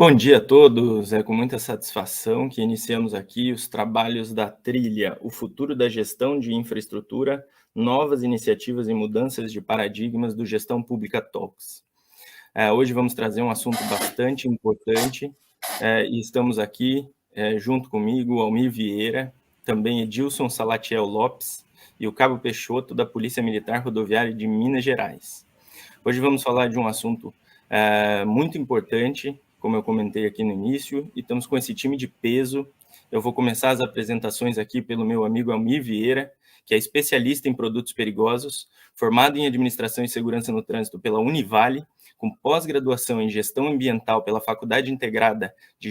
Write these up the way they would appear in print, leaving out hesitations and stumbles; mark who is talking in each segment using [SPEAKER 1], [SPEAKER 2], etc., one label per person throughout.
[SPEAKER 1] Bom dia a todos. É com muita satisfação que iniciamos aqui os trabalhos da trilha O Futuro da Gestão de Infraestrutura, Novas Iniciativas e Mudanças de Paradigmas do Gestão Pública Talks. Hoje vamos trazer um assunto bastante importante e estamos aqui junto comigo, Almir Vieira, também Edilson Salatiel Lopes e o Cabo Peixoto da Polícia Militar Rodoviária de Minas Gerais. Hoje vamos falar de um assunto muito importante, como eu comentei aqui no início, e estamos com esse time de peso. Eu vou começar as apresentações aqui pelo meu amigo Almir Vieira, que é especialista em produtos perigosos, formado em Administração e Segurança no Trânsito pela Univale, com pós-graduação em Gestão Ambiental pela Faculdade Integrada de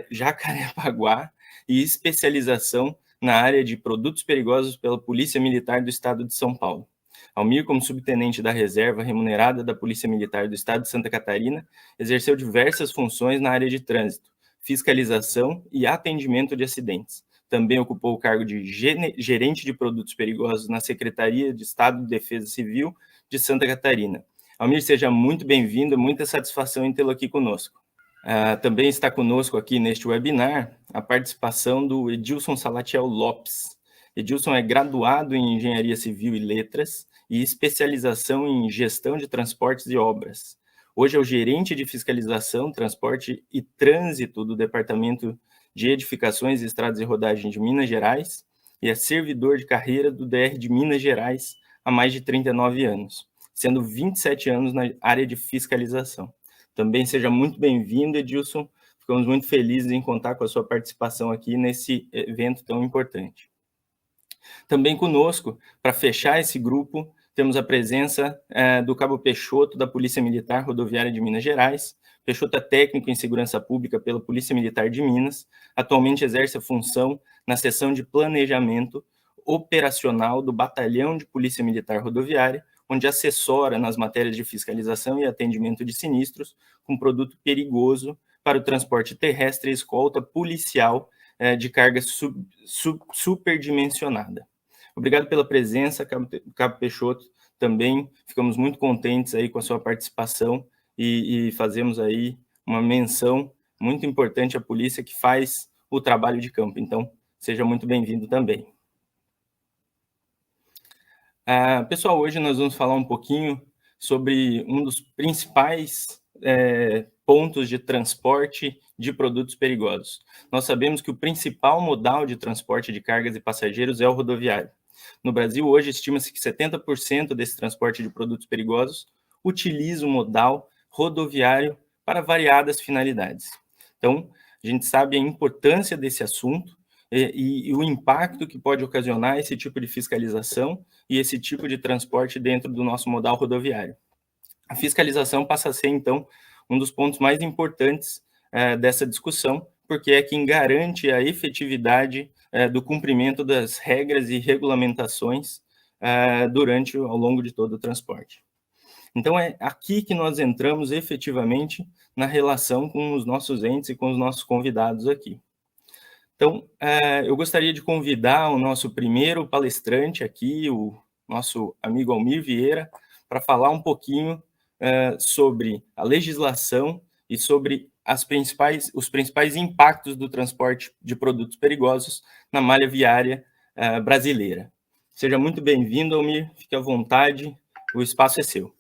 [SPEAKER 1] Jacarepaguá e especialização na área de produtos perigosos pela Polícia Militar do Estado de São Paulo. Almir, como subtenente da reserva remunerada da Polícia Militar do Estado de Santa Catarina, exerceu diversas funções na área de trânsito, fiscalização e atendimento de acidentes. Também ocupou o cargo de gerente de produtos perigosos na Secretaria de Estado de Defesa Civil de Santa Catarina. Almir, seja muito bem-vindo, muita satisfação em tê-lo aqui conosco. Também está conosco aqui neste webinar a participação do Edilson Salatiel Lopes. Edilson é graduado em Engenharia Civil e Letras e especialização em Gestão de Transportes e Obras. Hoje é o gerente de Fiscalização, Transporte e Trânsito do Departamento de Edificações, Estradas e Rodagem de Minas Gerais e é servidor de carreira do DR de Minas Gerais há mais de 39 anos, sendo 27 anos na área de fiscalização. Também seja muito bem-vindo, Edilson. Ficamos muito felizes em contar com a sua participação aqui nesse evento tão importante. Também conosco, para fechar esse grupo, temos a presença do Cabo Peixoto, da Polícia Militar Rodoviária de Minas Gerais. Peixoto é técnico em segurança pública pela Polícia Militar de Minas. Atualmente exerce a função na seção de planejamento operacional do Batalhão de Polícia Militar Rodoviária, onde assessora nas matérias de fiscalização e atendimento de sinistros com produto perigoso para o transporte terrestre e escolta policial de carga superdimensionada. Obrigado pela presença, Cabo Peixoto. Também ficamos muito contentes aí com a sua participação e fazemos aí uma menção muito importante à polícia que faz o trabalho de campo. Então, seja muito bem-vindo também. Pessoal, hoje nós vamos falar um pouquinho sobre um dos principais pontos de transporte de produtos perigosos. Nós sabemos que o principal modal de transporte de cargas e passageiros é o rodoviário. No Brasil, hoje, estima-se que 70% desse transporte de produtos perigosos utiliza o modal rodoviário para variadas finalidades. Então, a gente sabe a importância desse assunto e o impacto que pode ocasionar esse tipo de fiscalização e esse tipo de transporte dentro do nosso modal rodoviário. A fiscalização passa a ser, então, um dos pontos mais importantes dessa discussão, porque é quem garante a efetividade do cumprimento das regras e regulamentações ao longo de todo o transporte. Então, é aqui que nós entramos efetivamente na relação com os nossos entes e com os nossos convidados aqui. Então, eu gostaria de convidar o nosso primeiro palestrante aqui, o nosso amigo Almir Vieira, para falar um pouquinho sobre a legislação e sobre os principais impactos do transporte de produtos perigosos na malha viária brasileira. Seja muito bem-vindo, Almir, fique à vontade, o espaço é seu.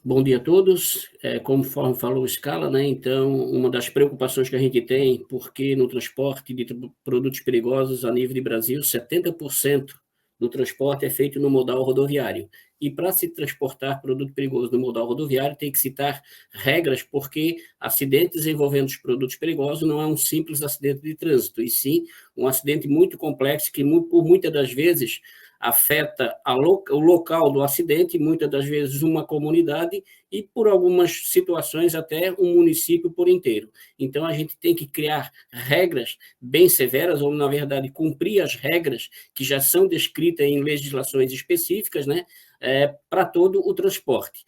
[SPEAKER 2] Bom dia a todos. Conforme falou o Scala, né, então, uma das preocupações que a gente tem, porque no transporte de produtos perigosos a nível de Brasil, 70% do transporte é feito no modal rodoviário. E para se transportar produto perigoso no modal rodoviário, tem que citar regras, porque acidentes envolvendo os produtos perigosos não é um simples acidente de trânsito, e sim um acidente muito complexo que, por muitas das vezes, afeta o local do acidente, muitas das vezes uma comunidade e, por algumas situações, até um município por inteiro. Então, a gente tem que criar regras bem severas, ou, na verdade, cumprir as regras que já são descritas em legislações específicas, né? para todo o transporte.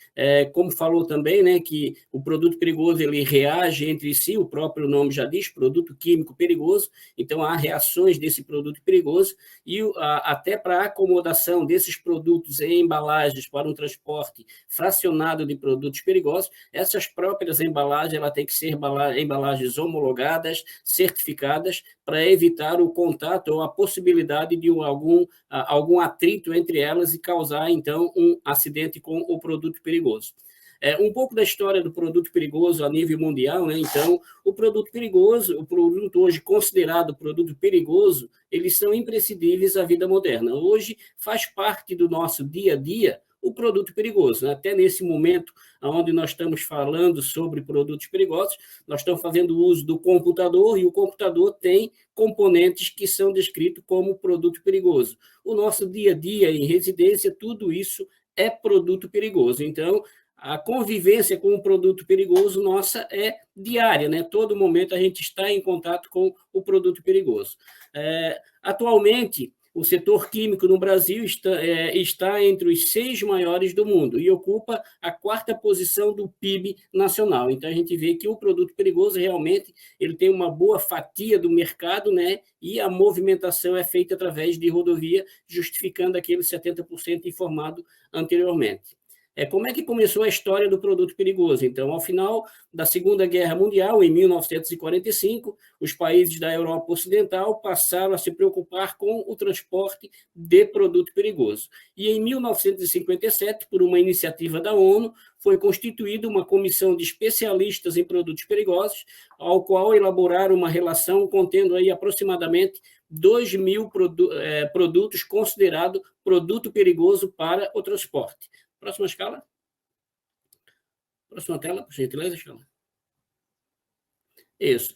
[SPEAKER 2] Como falou também, né, que o produto perigoso ele reage entre si, o próprio nome já diz, produto químico perigoso, então há reações desse produto perigoso, e até para a acomodação desses produtos em embalagens para um transporte fracionado de produtos perigosos, essas próprias embalagens ela tem que ser embalagens homologadas, certificadas, para evitar o contato ou a possibilidade de algum atrito entre elas e causar, então, um acidente com o produto perigoso. Um pouco da história do produto perigoso a nível mundial, né? Então, o produto perigoso, o produto hoje considerado produto perigoso, eles são imprescindíveis à vida moderna. Hoje faz parte do nosso dia a dia o produto perigoso. Até nesse momento, onde nós estamos falando sobre produtos perigosos, nós estamos fazendo uso do computador e o computador tem componentes que são descritos como produto perigoso. O nosso dia a dia em residência, tudo isso é produto perigoso. Então, a convivência com o produto perigoso nossa é diária, né? Todo momento a gente está em contato com o produto perigoso. Atualmente, o setor químico no Brasil está entre os 6 maiores do mundo e ocupa a 4ª posição do PIB nacional. Então, a gente vê que o produto perigoso realmente ele tem uma boa fatia do mercado, né? E a movimentação é feita através de rodovia, justificando aquele 70% informado anteriormente. Como é que começou a história do produto perigoso? Então, ao final da Segunda Guerra Mundial, em 1945, os países da Europa Ocidental passaram a se preocupar com o transporte de produto perigoso. E em 1957, por uma iniciativa da ONU, foi constituída uma comissão de especialistas em produtos perigosos, ao qual elaboraram uma relação contendo aí aproximadamente 2.000 produtos considerados produto perigoso para o transporte. Próxima escala. Próxima tela, por gentileza, escala. Isso.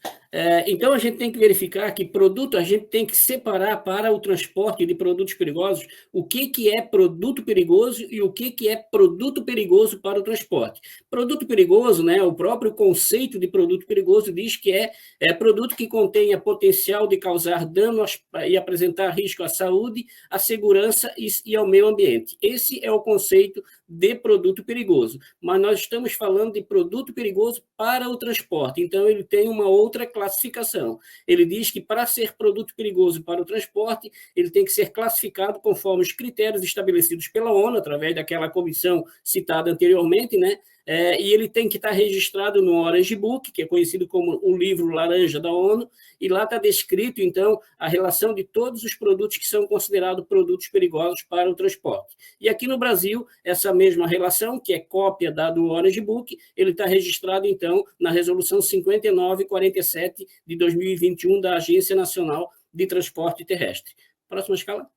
[SPEAKER 2] Então, a gente tem que verificar que a gente tem que separar para o transporte de produtos perigosos o que é produto perigoso e o que é produto perigoso para o transporte. Produto perigoso, né, o próprio conceito de produto perigoso diz que é produto que contenha potencial de causar dano e apresentar risco à saúde, à segurança e ao meio ambiente. Esse é o conceito de produto perigoso. Mas nós estamos falando de produto perigoso para o transporte. Então, ele tem uma outra classificação. Ele diz que para ser produto perigoso para o transporte, ele tem que ser classificado conforme os critérios estabelecidos pela ONU, através daquela comissão citada anteriormente, né? E ele tem que estar registrado no Orange Book, que é conhecido como o livro laranja da ONU, e lá está descrito, então, a relação de todos os produtos que são considerados produtos perigosos para o transporte. E aqui no Brasil, essa mesma relação, que é cópia do Orange Book, ele está registrado, então, na Resolução 5947 de 2021 da Agência Nacional de Transporte Terrestre. Próxima escala.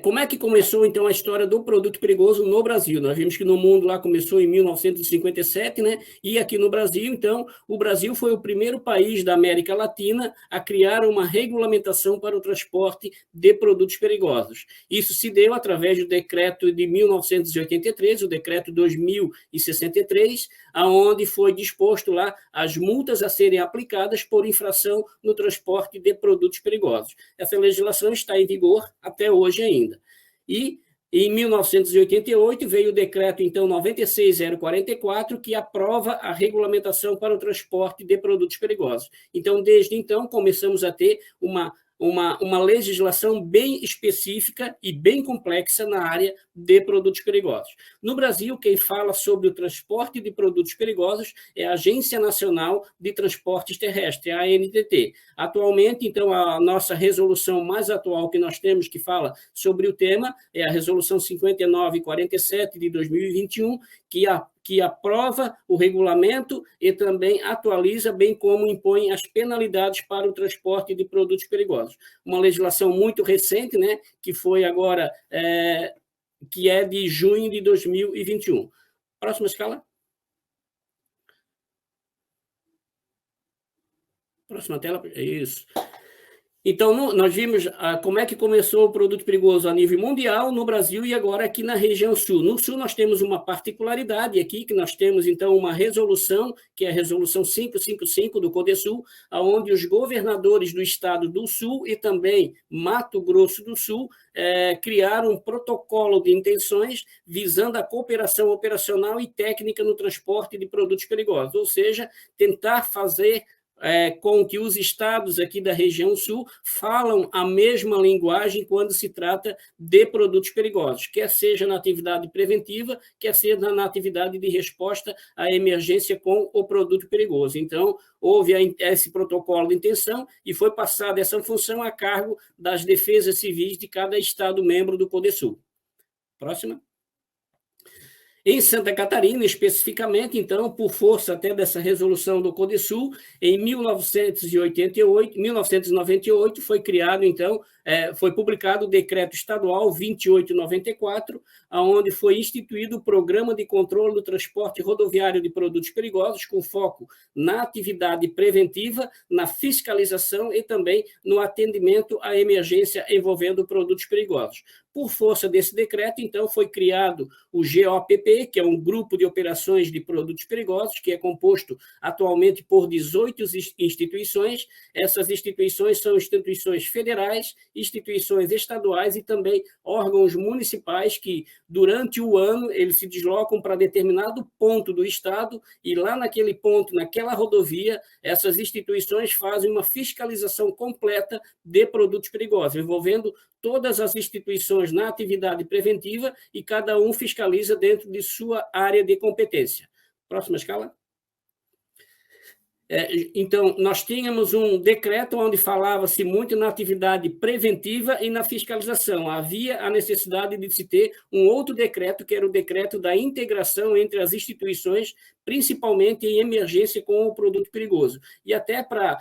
[SPEAKER 2] Como é que começou, então, a história do produto perigoso no Brasil? Nós vimos que no mundo lá começou em 1957, né? E aqui no Brasil, então, o Brasil foi o primeiro país da América Latina a criar uma regulamentação para o transporte de produtos perigosos. Isso se deu através do decreto de 1983, o decreto 2063, aonde foi disposto lá as multas a serem aplicadas por infração no transporte de produtos perigosos. Essa legislação está em vigor até hoje ainda. E em 1988 veio o decreto, então, 96.044, que aprova a regulamentação para o transporte de produtos perigosos. Então, desde então, começamos a ter uma legislação bem específica e bem complexa na área de produtos perigosos. No Brasil, quem fala sobre o transporte de produtos perigosos é a Agência Nacional de Transportes Terrestres, a ANTT. Atualmente, então, a nossa resolução mais atual que nós temos que fala sobre o tema é a Resolução 5947 de 2021, que aprova o regulamento e também atualiza, bem como impõe as penalidades para o transporte de produtos perigosos. Uma legislação muito recente, né, que foi agora, que é de junho de 2021. Próxima escala. Próxima tela, isso. Então, nós vimos como é que começou o produto perigoso a nível mundial, no Brasil e agora aqui na região sul. No sul, nós temos uma particularidade aqui, que nós temos, então, uma resolução, que é a resolução 555 do CODESUL, onde os governadores do estado do sul e também Mato Grosso do Sul criaram um protocolo de intenções visando a cooperação operacional e técnica no transporte de produtos perigosos, ou seja, tentar fazer com que os estados aqui da região sul falam a mesma linguagem quando se trata de produtos perigosos, quer seja na atividade preventiva, quer seja na atividade de resposta à emergência com o produto perigoso. Então, houve esse protocolo de intenção e foi passada essa função a cargo das defesas civis de cada estado membro do CODESUL. Próxima. Em Santa Catarina, especificamente, então, por força até dessa resolução do CODESUL, em 1998, foi criado, então, foi publicado o Decreto Estadual 2894, onde foi instituído o Programa de Controle do Transporte Rodoviário de Produtos Perigosos, com foco na atividade preventiva, na fiscalização e também no atendimento à emergência envolvendo produtos perigosos. Por força desse decreto, então, foi criado o GOPP, que é um grupo de operações de produtos perigosos, que é composto atualmente por 18 instituições. Essas instituições são instituições federais, instituições estaduais e também órgãos municipais que, durante o ano, eles se deslocam para determinado ponto do estado e lá naquele ponto, naquela rodovia, essas instituições fazem uma fiscalização completa de produtos perigosos, envolvendo todas as instituições na atividade preventiva e cada um fiscaliza dentro de sua área de competência. Próxima escala. Então, nós tínhamos um decreto onde falava-se muito na atividade preventiva e na fiscalização. Havia a necessidade de se ter um outro decreto, que era o decreto da integração entre as instituições, principalmente em emergência com o produto perigoso. E até para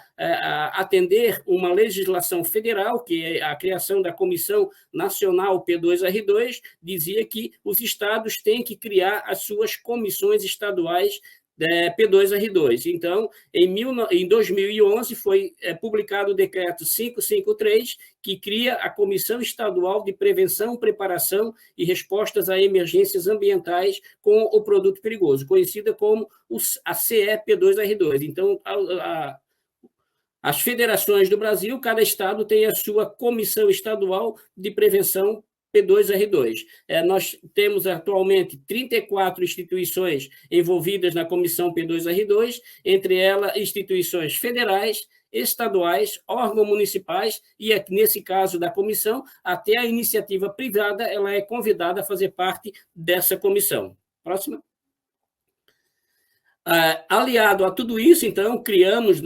[SPEAKER 2] atender uma legislação federal, que é a criação da Comissão Nacional P2R2, dizia que os estados têm que criar as suas comissões estaduais P2R2. Então, em 2011, foi publicado o Decreto 553, que cria a Comissão Estadual de Prevenção, Preparação e Respostas a Emergências Ambientais com o Produto Perigoso, conhecida como a CE-P2R2. Então, as federações do Brasil, cada estado tem a sua Comissão Estadual de Prevenção P2R2. Nós temos atualmente 34 instituições envolvidas na comissão P2R2, entre elas instituições federais, estaduais, órgãos municipais e, nesse caso da comissão, até a iniciativa privada ela é convidada a fazer parte dessa comissão. Próxima. Aliado a tudo isso, então, criamos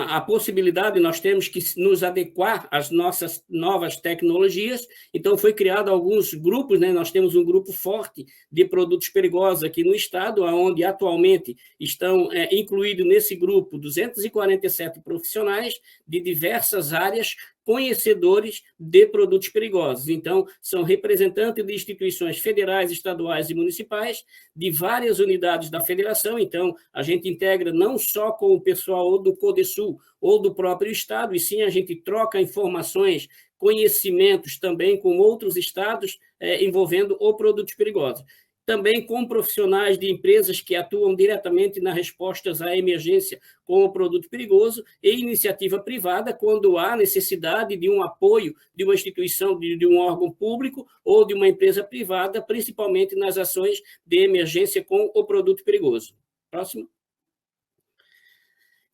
[SPEAKER 2] a possibilidade, nós temos que nos adequar às nossas novas tecnologias, então foi criado alguns grupos, nós temos um grupo forte de produtos perigosos aqui no estado, onde atualmente estão incluídos nesse grupo 247 profissionais de diversas áreas, conhecedores de produtos perigosos. Então, são representantes de instituições federais, estaduais e municipais, de várias unidades da federação. Então, a gente integra não só com o pessoal do CODESUL ou do próprio estado, e sim a gente troca informações, conhecimentos também com outros estados envolvendo o produtos perigosos. Também com profissionais de empresas que atuam diretamente nas respostas à emergência com o produto perigoso e iniciativa privada, quando há necessidade de um apoio de uma instituição, de um órgão público ou de uma empresa privada, principalmente nas ações de emergência com o produto perigoso. Próximo.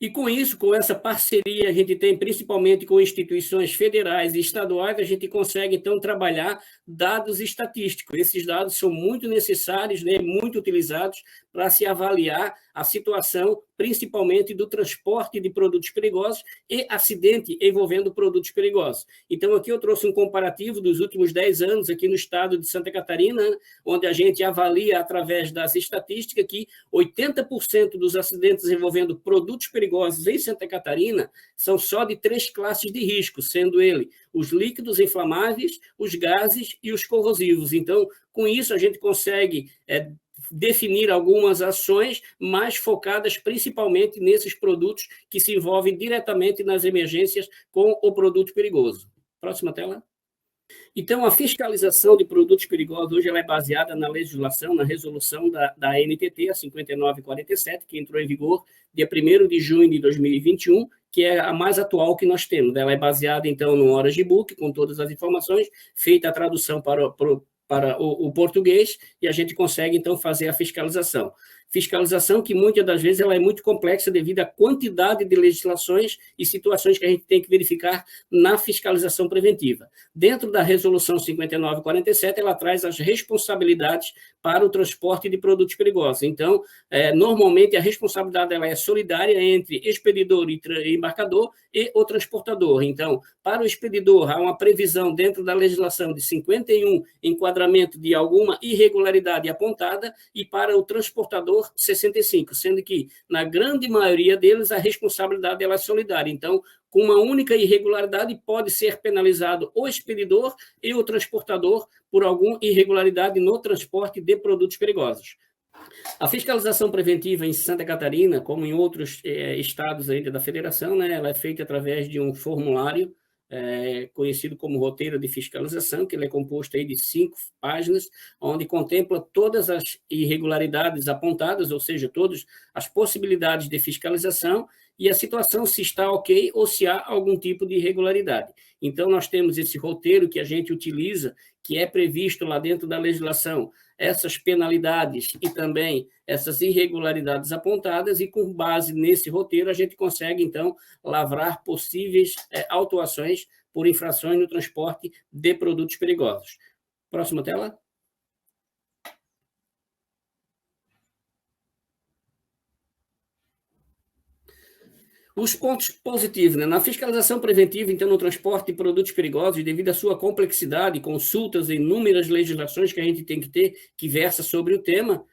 [SPEAKER 2] E com isso, com essa parceria a gente tem principalmente com instituições federais e estaduais, a gente consegue, então, trabalhar dados estatísticos. Esses dados são muito necessários, muito utilizados para se avaliar a situação, principalmente do transporte de produtos perigosos e acidente envolvendo produtos perigosos. Então, aqui eu trouxe um comparativo dos últimos 10 anos aqui no estado de Santa Catarina, onde a gente avalia, através das estatísticas, que 80% dos acidentes envolvendo produtos perigosos em Santa Catarina são só de 3 classes de risco, sendo ele os líquidos inflamáveis, os gases e os corrosivos. Então, com isso, a gente consegue definir algumas ações mais focadas principalmente nesses produtos que se envolvem diretamente nas emergências com o produto perigoso. Próxima tela. Então, a fiscalização de produtos perigosos hoje ela é baseada na legislação, na resolução da ANTT, a 5947, que entrou em vigor dia 1º de junho de 2021, que é a mais atual que nós temos. Ela é baseada, então, no Horas de Book, com todas as informações, feita a tradução para o português, e a gente consegue, então, fazer a fiscalização. Fiscalização que, muitas das vezes, ela é muito complexa devido à quantidade de legislações e situações que a gente tem que verificar na fiscalização preventiva. Dentro da Resolução 5947, ela traz as responsabilidades para o transporte de produtos perigosos. Então, normalmente, a responsabilidade ela é solidária entre expedidor e embarcador e o transportador. Então, para o expedidor, há uma previsão dentro da legislação de 51 enquadramento de alguma irregularidade apontada, e para o transportador, 65, sendo que, na grande maioria deles, a responsabilidade ela é solidária. Então, com uma única irregularidade, pode ser penalizado o expedidor e o transportador por alguma irregularidade no transporte de produtos perigosos. A fiscalização preventiva em Santa Catarina, como em outros estados ainda da federação, né, ela é feita através de um formulário conhecido como roteiro de fiscalização, que ele é composto aí de 5 páginas, onde contempla todas as irregularidades apontadas, ou seja, todas as possibilidades de fiscalização e a situação se está ok ou se há algum tipo de irregularidade. Então, nós temos esse roteiro que a gente utiliza, que é previsto lá dentro da legislação, essas penalidades e também essas irregularidades apontadas, e com base nesse roteiro a gente consegue, então, lavrar possíveis autuações por infrações no transporte de produtos perigosos. Próxima tela. Os pontos positivos, né? Na fiscalização preventiva, então, no transporte de produtos perigosos, devido à sua complexidade, consultas e inúmeras legislações que a gente tem que ter, que versa sobre o tema,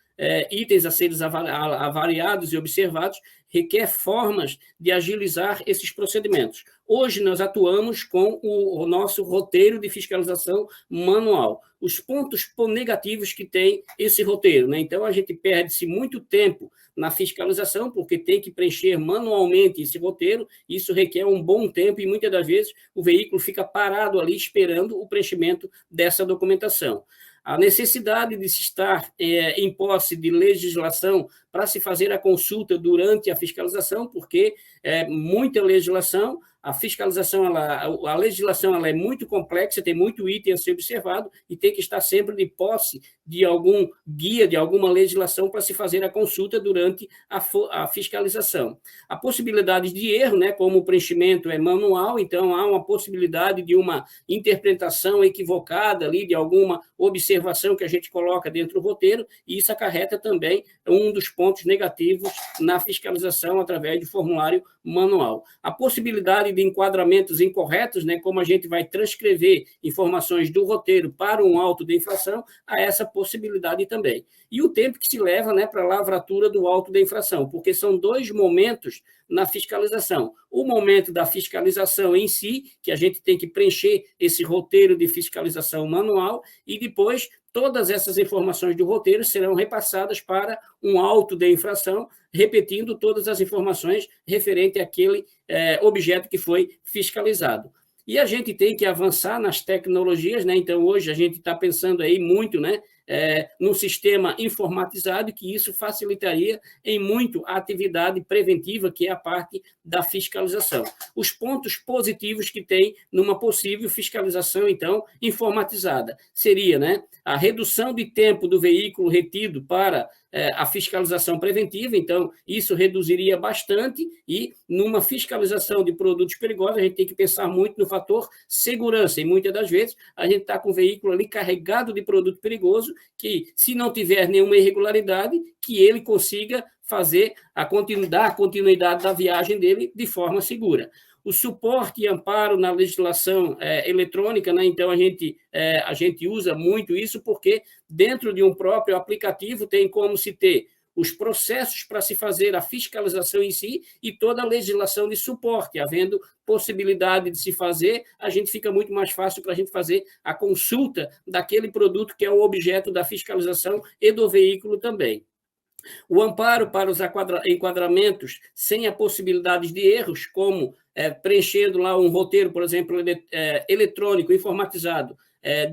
[SPEAKER 2] itens a serem avaliados e observados, requer formas de agilizar esses procedimentos. Hoje, nós atuamos com o nosso roteiro de fiscalização manual. Os pontos negativos que tem esse roteiro, né? Então, a gente perde-se muito tempo na fiscalização, porque tem que preencher manualmente esse roteiro, isso requer um bom tempo, e muitas das vezes o veículo fica parado ali esperando o preenchimento dessa documentação. A necessidade de se estar em posse de legislação para se fazer a consulta durante a fiscalização, porque muita legislação, a fiscalização, a legislação ela é muito complexa, tem muito item a ser observado, e tem que estar sempre de posse de algum guia, de alguma legislação para se fazer a consulta durante a fiscalização. A possibilidade de erro, né, como o preenchimento é manual, então há uma possibilidade de uma interpretação equivocada ali, de alguma observação que a gente coloca dentro do roteiro, e isso acarreta também um dos pontos negativos na fiscalização através de formulário manual. A possibilidade de enquadramentos incorretos, né, como a gente vai transcrever informações do roteiro para um auto de infração, há essa possibilidade também. E o tempo que se leva, né, para a lavratura do auto de infração, porque são 2 momentos na fiscalização. O momento da fiscalização em si, que a gente tem que preencher esse roteiro de fiscalização manual, e depois todas essas informações do roteiro serão repassadas para um auto de infração, repetindo todas as informações referentes àquele objeto que foi fiscalizado. E a gente tem que avançar nas tecnologias, né? Então, hoje a gente está pensando aí muito, né, num sistema informatizado, que isso facilitaria em muito a atividade preventiva, que é a parte da fiscalização. Os pontos positivos que tem numa possível fiscalização, então, informatizada, seria, né, a redução de tempo do veículo retido para a fiscalização preventiva, então, isso reduziria bastante, e numa fiscalização de produtos perigosos, a gente tem que pensar muito no fator segurança, e muitas das vezes a gente está com o veículo ali carregado de produto perigoso, que, se não tiver nenhuma irregularidade, que ele consiga fazer a continuidade da viagem dele de forma segura. O suporte e amparo na legislação eletrônica, né? Então, a gente usa muito isso, porque dentro de um próprio aplicativo tem como se ter os processos para se fazer a fiscalização em si e toda a legislação de suporte. Havendo possibilidade de se fazer, a gente fica muito mais fácil para a gente fazer a consulta daquele produto que é o objeto da fiscalização e do veículo também. O amparo para os enquadramentos sem a possibilidade de erros, como preenchendo lá um roteiro, por exemplo, eletrônico, informatizado,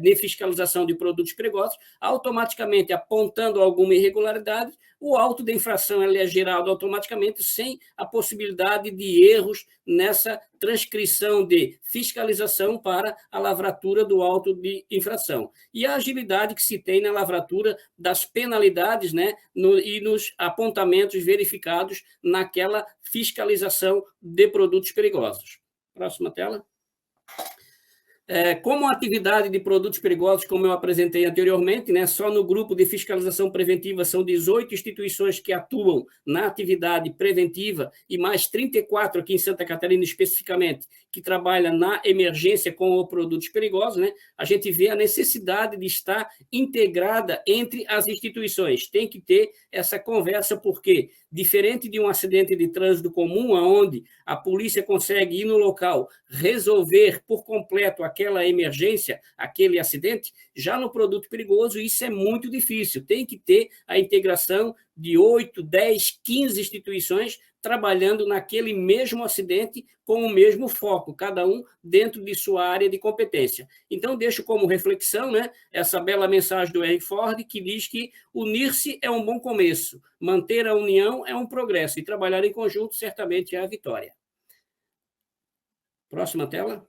[SPEAKER 2] de fiscalização de produtos perigosos, automaticamente apontando alguma irregularidade, o auto de infração é gerado automaticamente sem a possibilidade de erros nessa transcrição de fiscalização para a lavratura do auto de infração. E a agilidade que se tem na lavratura das penalidades, né, e nos apontamentos verificados naquela fiscalização de produtos perigosos. Próxima tela. Como a atividade de produtos perigosos, como eu apresentei anteriormente, né, só no grupo de fiscalização preventiva são 18 instituições que atuam na atividade preventiva e mais 34 aqui em Santa Catarina especificamente, que trabalham na emergência com os produtos perigosos, né, a gente vê a necessidade de estar integrada entre as instituições. Tem que ter essa conversa, porque, diferente de um acidente de trânsito comum, onde a polícia consegue ir no local, resolver por completo aquela emergência, aquele acidente, já no produto perigoso isso é muito difícil. Tem que ter a integração de 8, 10, 15 instituições trabalhando naquele mesmo acidente com o mesmo foco, cada um dentro de sua área de competência. Então, deixo como reflexão, né, essa bela mensagem do Henry Ford, que diz que unir-se é um bom começo, manter a união é um progresso, e trabalhar em conjunto certamente é a vitória. Próxima tela.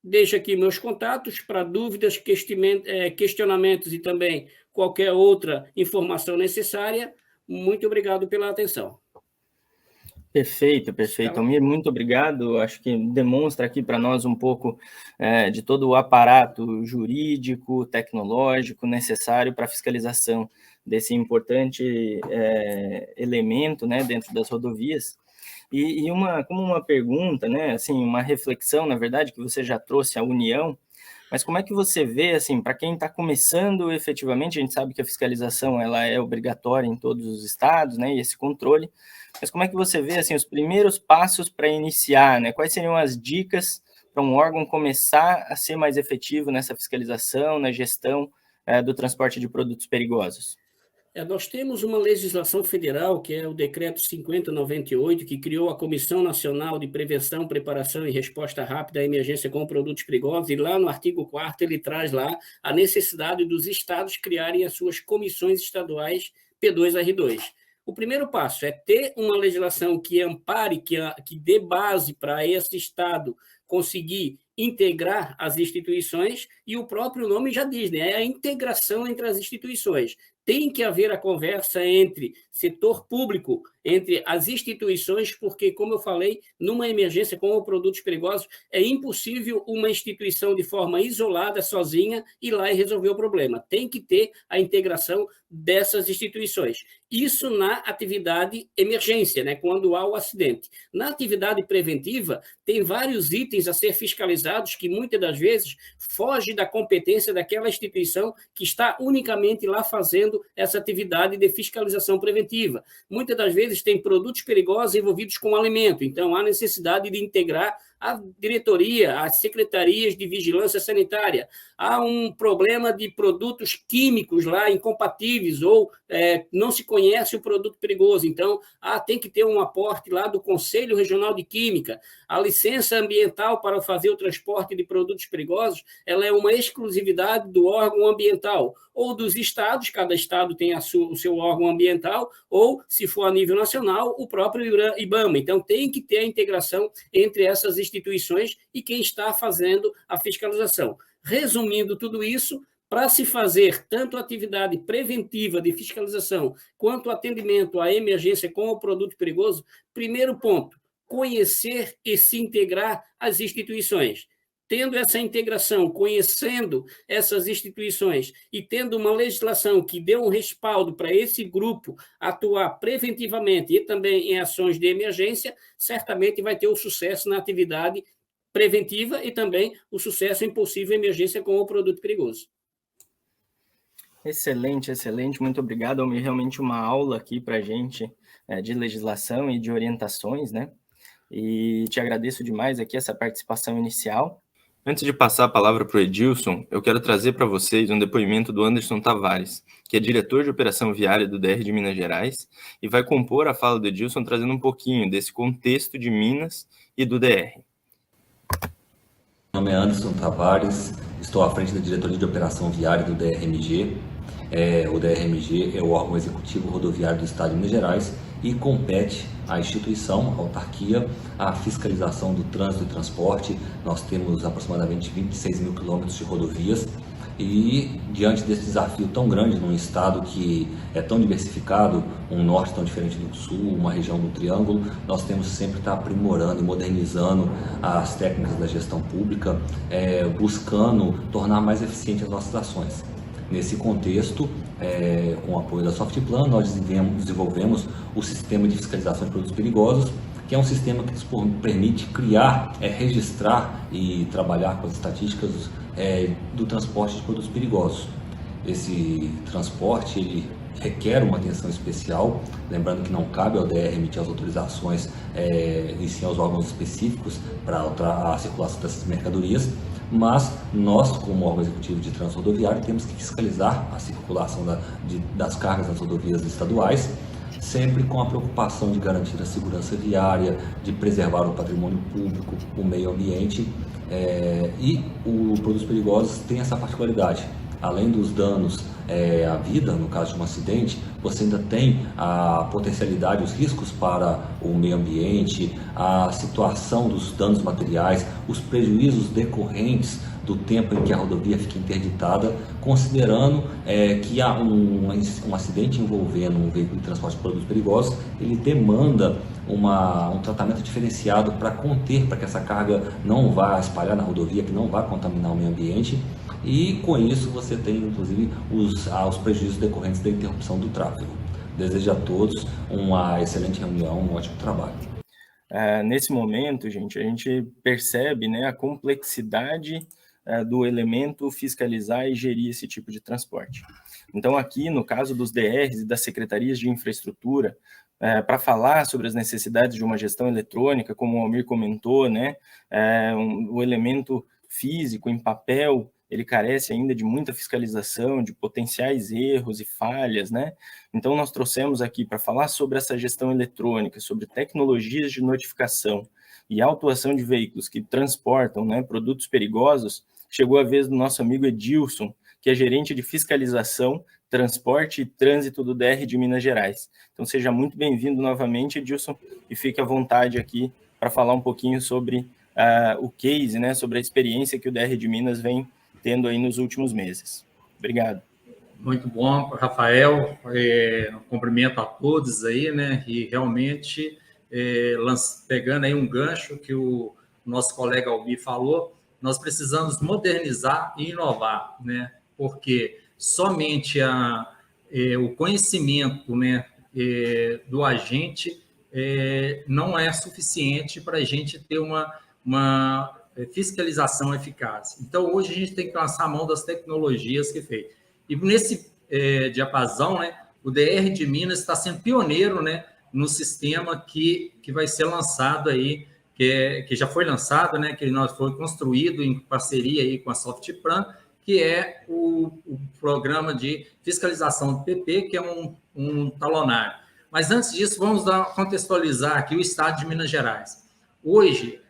[SPEAKER 2] Deixo aqui meus contatos para dúvidas, questionamentos e também qualquer outra informação necessária. Muito obrigado pela atenção.
[SPEAKER 1] Perfeito, perfeito. Almir, muito obrigado. Acho que demonstra aqui para nós um pouco de todo o aparato jurídico, tecnológico necessário para a fiscalização desse importante elemento, né, dentro das rodovias. E como uma pergunta, né, assim, uma reflexão, na verdade, que você já trouxe a união, mas como é que você vê, assim, para quem está começando efetivamente, a gente sabe que a fiscalização ela é obrigatória em todos os estados, né, e esse controle, mas como é que você vê, assim, os primeiros passos para iniciar, né, quais seriam as dicas para um órgão começar a ser mais efetivo nessa fiscalização, na gestão do transporte de produtos perigosos?
[SPEAKER 2] Nós temos uma legislação federal, que é o Decreto 5098, que criou a Comissão Nacional de Prevenção, Preparação e Resposta Rápida à Emergência com Produtos Perigosos, e lá no artigo 4º ele traz lá a necessidade dos estados criarem as suas comissões estaduais P2R2. O primeiro passo é ter uma legislação que ampare, que dê base para esse estado conseguir integrar as instituições, e o próprio nome já diz, né? É a integração entre as instituições. Tem que haver a conversa entre setor público, entre as instituições, porque, como eu falei, numa emergência com produtos perigosos, é impossível uma instituição de forma isolada, sozinha, ir lá e resolver o problema. Tem que ter a integração dessas instituições. Isso na atividade emergência, né, quando há o acidente. Na atividade preventiva, tem vários itens a ser fiscalizados que, muitas das vezes, fogem da competência daquela instituição que está unicamente lá fazendo essa atividade de fiscalização preventiva. Muitas das vezes tem produtos perigosos envolvidos com alimento, então há necessidade de integrar a diretoria, as secretarias de vigilância sanitária. Há um problema de produtos químicos lá incompatíveis ou não se conhece o produto perigoso, então tem que ter um aporte lá do Conselho Regional de Química. A licença ambiental para fazer o transporte de produtos perigosos, ela é uma exclusividade do órgão ambiental ou dos estados, cada estado tem o seu órgão ambiental, ou, se for a nível nacional, o próprio IBAMA. Então, tem que ter a integração entre essas instituições e quem está fazendo a fiscalização. Resumindo tudo isso, para se fazer tanto atividade preventiva de fiscalização quanto atendimento à emergência com o produto perigoso, primeiro ponto, conhecer e se integrar às instituições. Tendo essa integração, conhecendo essas instituições e tendo uma legislação que dê um respaldo para esse grupo atuar preventivamente e também em ações de emergência, certamente vai ter o sucesso na atividade preventiva e também o sucesso em possível emergência com o produto perigoso.
[SPEAKER 1] Excelente, excelente. Muito obrigado. Realmente uma aula aqui para a gente de legislação e de orientações, né? E te agradeço demais aqui essa participação inicial. Antes de passar a palavra para o Edilson, eu quero trazer para vocês um depoimento do Anderson Tavares, que é diretor de operação viária do DR de Minas Gerais, e vai compor a fala do Edilson trazendo um pouquinho desse contexto de Minas e do DR.
[SPEAKER 3] Meu nome é Anderson Tavares, estou à frente da diretoria de operação viária do DRMG. O DRMG é o órgão executivo rodoviário do Estado de Minas Gerais e compete à instituição, à autarquia, a fiscalização do trânsito e transporte. Nós temos aproximadamente 26 mil quilômetros de rodovias e, diante desse desafio tão grande num estado que é tão diversificado, um norte tão diferente do sul, uma região do Triângulo, nós temos sempre que estar aprimorando e modernizando as técnicas da gestão pública, buscando tornar mais eficientes as nossas ações. Nesse contexto, com o apoio da Softplan, nós desenvolvemos o sistema de fiscalização de produtos perigosos, que é um sistema que nos permite criar, registrar e trabalhar com as estatísticas do transporte de produtos perigosos. Esse transporte ele requer uma atenção especial, lembrando que não cabe ao DR emitir as autorizações e sim aos órgãos específicos para a circulação dessas mercadorias, mas nós, como órgão executivo de trânsito rodoviário, temos que fiscalizar a circulação das cargas nas rodovias estaduais, sempre com a preocupação de garantir a segurança viária, de preservar o patrimônio público, o meio ambiente, e o Produtos Perigosos tem essa particularidade. Além dos danos à vida, no caso de um acidente, você ainda tem a potencialidade, os riscos para o meio ambiente, a situação dos danos materiais, os prejuízos decorrentes do tempo em que a rodovia fica interditada, considerando que há um acidente envolvendo um veículo de transporte de produtos perigosos, ele demanda um tratamento diferenciado para conter, para que essa carga não vá espalhar na rodovia, que não vá contaminar o meio ambiente, e com isso você tem inclusive os prejuízos decorrentes da interrupção do tráfego. Desejo a todos uma excelente reunião, um ótimo trabalho.
[SPEAKER 1] Nesse momento, gente, a gente percebe, né, a complexidade do elemento fiscalizar e gerir esse tipo de transporte. Então, aqui, no caso dos DRs e das secretarias de infraestrutura, para falar sobre as necessidades de uma gestão eletrônica, como o Almir comentou, né, o elemento físico em papel, ele carece ainda de muita fiscalização, de potenciais erros e falhas, né? Então, nós trouxemos aqui para falar sobre essa gestão eletrônica, sobre tecnologias de notificação e autuação de veículos que transportam, né, produtos perigosos. Chegou a vez do nosso amigo Edilson, que é gerente de fiscalização, transporte e trânsito do DR de Minas Gerais. Então, seja muito bem-vindo novamente, Edilson, e fique à vontade aqui para falar um pouquinho sobre o case, né, sobre a experiência que o DR de Minas vem tendo aí nos últimos meses. Obrigado.
[SPEAKER 4] Muito bom, Rafael. Cumprimento a todos aí, né? E realmente, pegando aí um gancho que o nosso colega Almir falou, nós precisamos modernizar e inovar, né? Porque somente o conhecimento, né, do agente não é suficiente para a gente ter uma fiscalização eficaz. Então, hoje a gente tem que lançar a mão das tecnologias que fez. E nesse diapasão, né, o DR de Minas está sendo pioneiro, né, no sistema que vai ser lançado aí, que já foi lançado, né, que foi construído em parceria aí com a Softplan, que é o programa de fiscalização do PP, que é um talonário. Mas antes disso, vamos contextualizar aqui o estado de Minas Gerais. Hoje,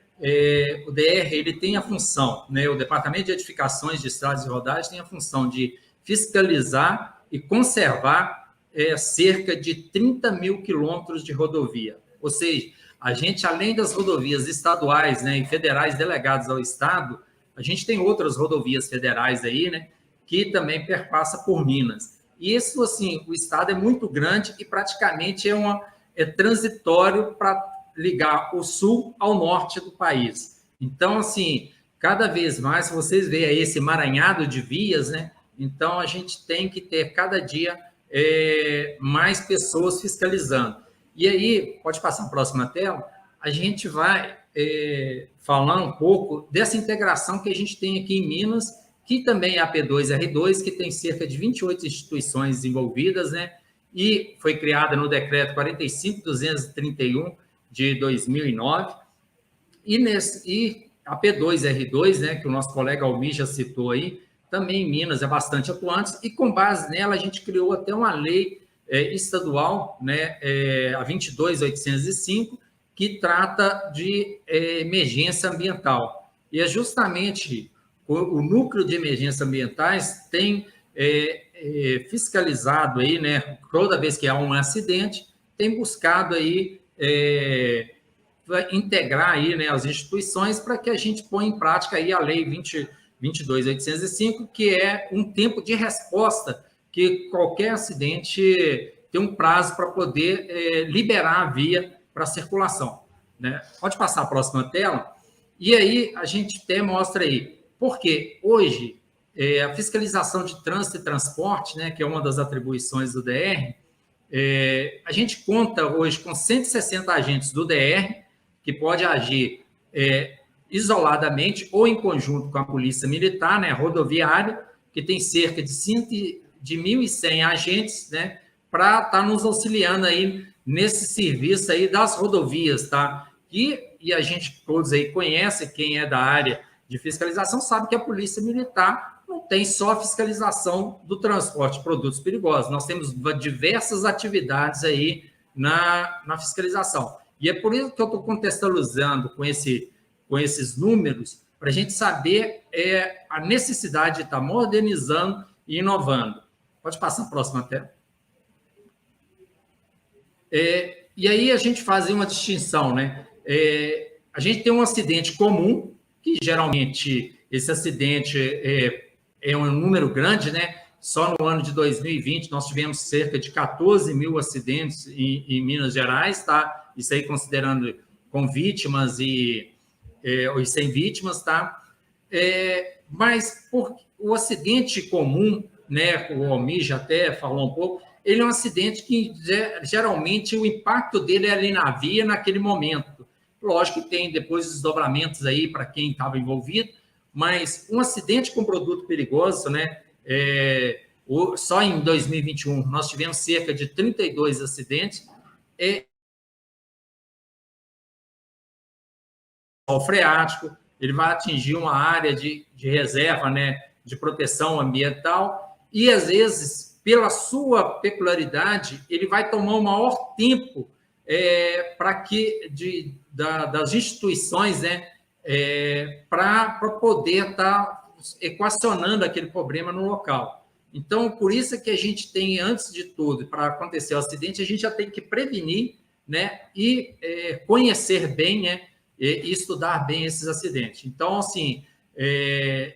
[SPEAKER 4] o DR ele tem a função, né, o Departamento de Edificações de Estradas e Rodagens tem a função de fiscalizar e conservar cerca de 30 mil quilômetros de rodovia. Ou seja, a gente, além das rodovias estaduais, né, e federais delegadas ao Estado, a gente tem outras rodovias federais aí, né, que também perpassa por Minas. E isso, assim, o Estado é muito grande e praticamente é transitório para ligar o sul ao norte do país. Então, assim, cada vez mais, vocês veem aí esse emaranhado de vias, né? Então, a gente tem que ter, cada dia, mais pessoas fiscalizando. E aí, pode passar a próxima tela, a gente vai falar um pouco dessa integração que a gente tem aqui em Minas, que também é a P2R2, que tem cerca de 28 instituições envolvidas, né? E foi criada no decreto 45.231 de 2009. E a P2R2, né, que o nosso colega Almir já citou aí, também em Minas é bastante atuante, e com base nela a gente criou até uma lei estadual, né, a 22.805, que trata de emergência ambiental. E é justamente o núcleo de emergências ambientais tem fiscalizado aí, né, toda vez que há um acidente, tem buscado aí integrar aí, né, as instituições para que a gente ponha em prática aí a lei 22.805, que é um tempo de resposta, que qualquer acidente tem um prazo para poder liberar a via para circulação, né? Pode passar a próxima tela. E aí a gente até mostra aí, porque hoje a fiscalização de trânsito e transporte, né, que é uma das atribuições do DR, a gente conta hoje com 160 agentes do DR, que pode agir isoladamente ou em conjunto com a Polícia Militar, né, rodoviária, que tem cerca de 1.100 agentes, né, para estar nos auxiliando aí nesse serviço aí das rodovias, tá? E a gente todos aí conhece, quem é da área de fiscalização sabe que a Polícia Militar não tem só a fiscalização do transporte de produtos perigosos, nós temos diversas atividades aí na fiscalização. E é por isso que eu estou contextualizando com esses números, para a gente saber a necessidade de estar modernizando e inovando. Pode passar a próxima tela. E aí a gente faz uma distinção, né? A gente tem um acidente comum, que geralmente esse acidente é um número grande, né? Só no ano de 2020 nós tivemos cerca de 14 mil acidentes em Minas Gerais, tá? Isso aí considerando com vítimas e sem vítimas, tá? Mas o acidente comum, né? O Almir já até falou um pouco, ele é um acidente que geralmente o impacto dele é ali na via naquele momento. Lógico que tem depois desdobramentos aí para quem estava envolvido, mas um acidente com produto perigoso, né? Só em 2021 nós tivemos cerca de 32 acidentes. O freático, ele vai atingir uma área de reserva, né? De proteção ambiental, e às vezes, pela sua peculiaridade, ele vai tomar um maior tempo para que das instituições, né? Para poder estar equacionando aquele problema no local. Então, por isso que a gente tem, antes de tudo, para acontecer o acidente, a gente já tem que prevenir, né, e conhecer bem, né, e estudar bem esses acidentes. Então, assim,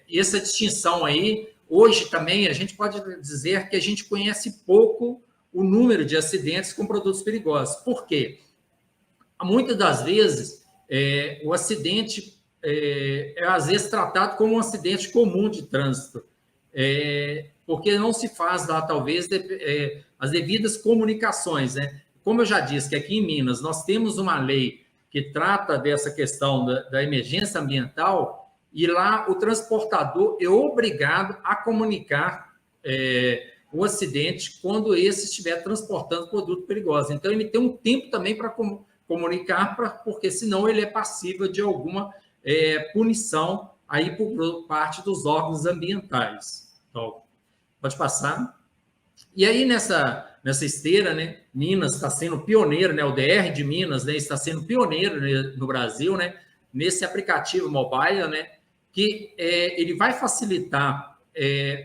[SPEAKER 4] essa distinção aí, hoje também a gente pode dizer que a gente conhece pouco o número de acidentes com produtos perigosos. Por quê? Muitas das vezes, o acidente às vezes tratado como um acidente comum de trânsito, porque não se faz lá, talvez, as devidas comunicações, né? Como eu já disse, que aqui em Minas nós temos uma lei que trata dessa questão da emergência ambiental, e lá o transportador é obrigado a comunicar o acidente quando esse estiver transportando produto perigoso. Então, ele tem um tempo também para comunicar, porque senão ele é passível de alguma punição aí por parte dos órgãos ambientais. Então, pode passar. E aí, nessa esteira, né, Minas está sendo pioneiro, né, o DR de Minas, né, está sendo pioneiro, né, no Brasil, né, nesse aplicativo mobile, né, que ele vai facilitar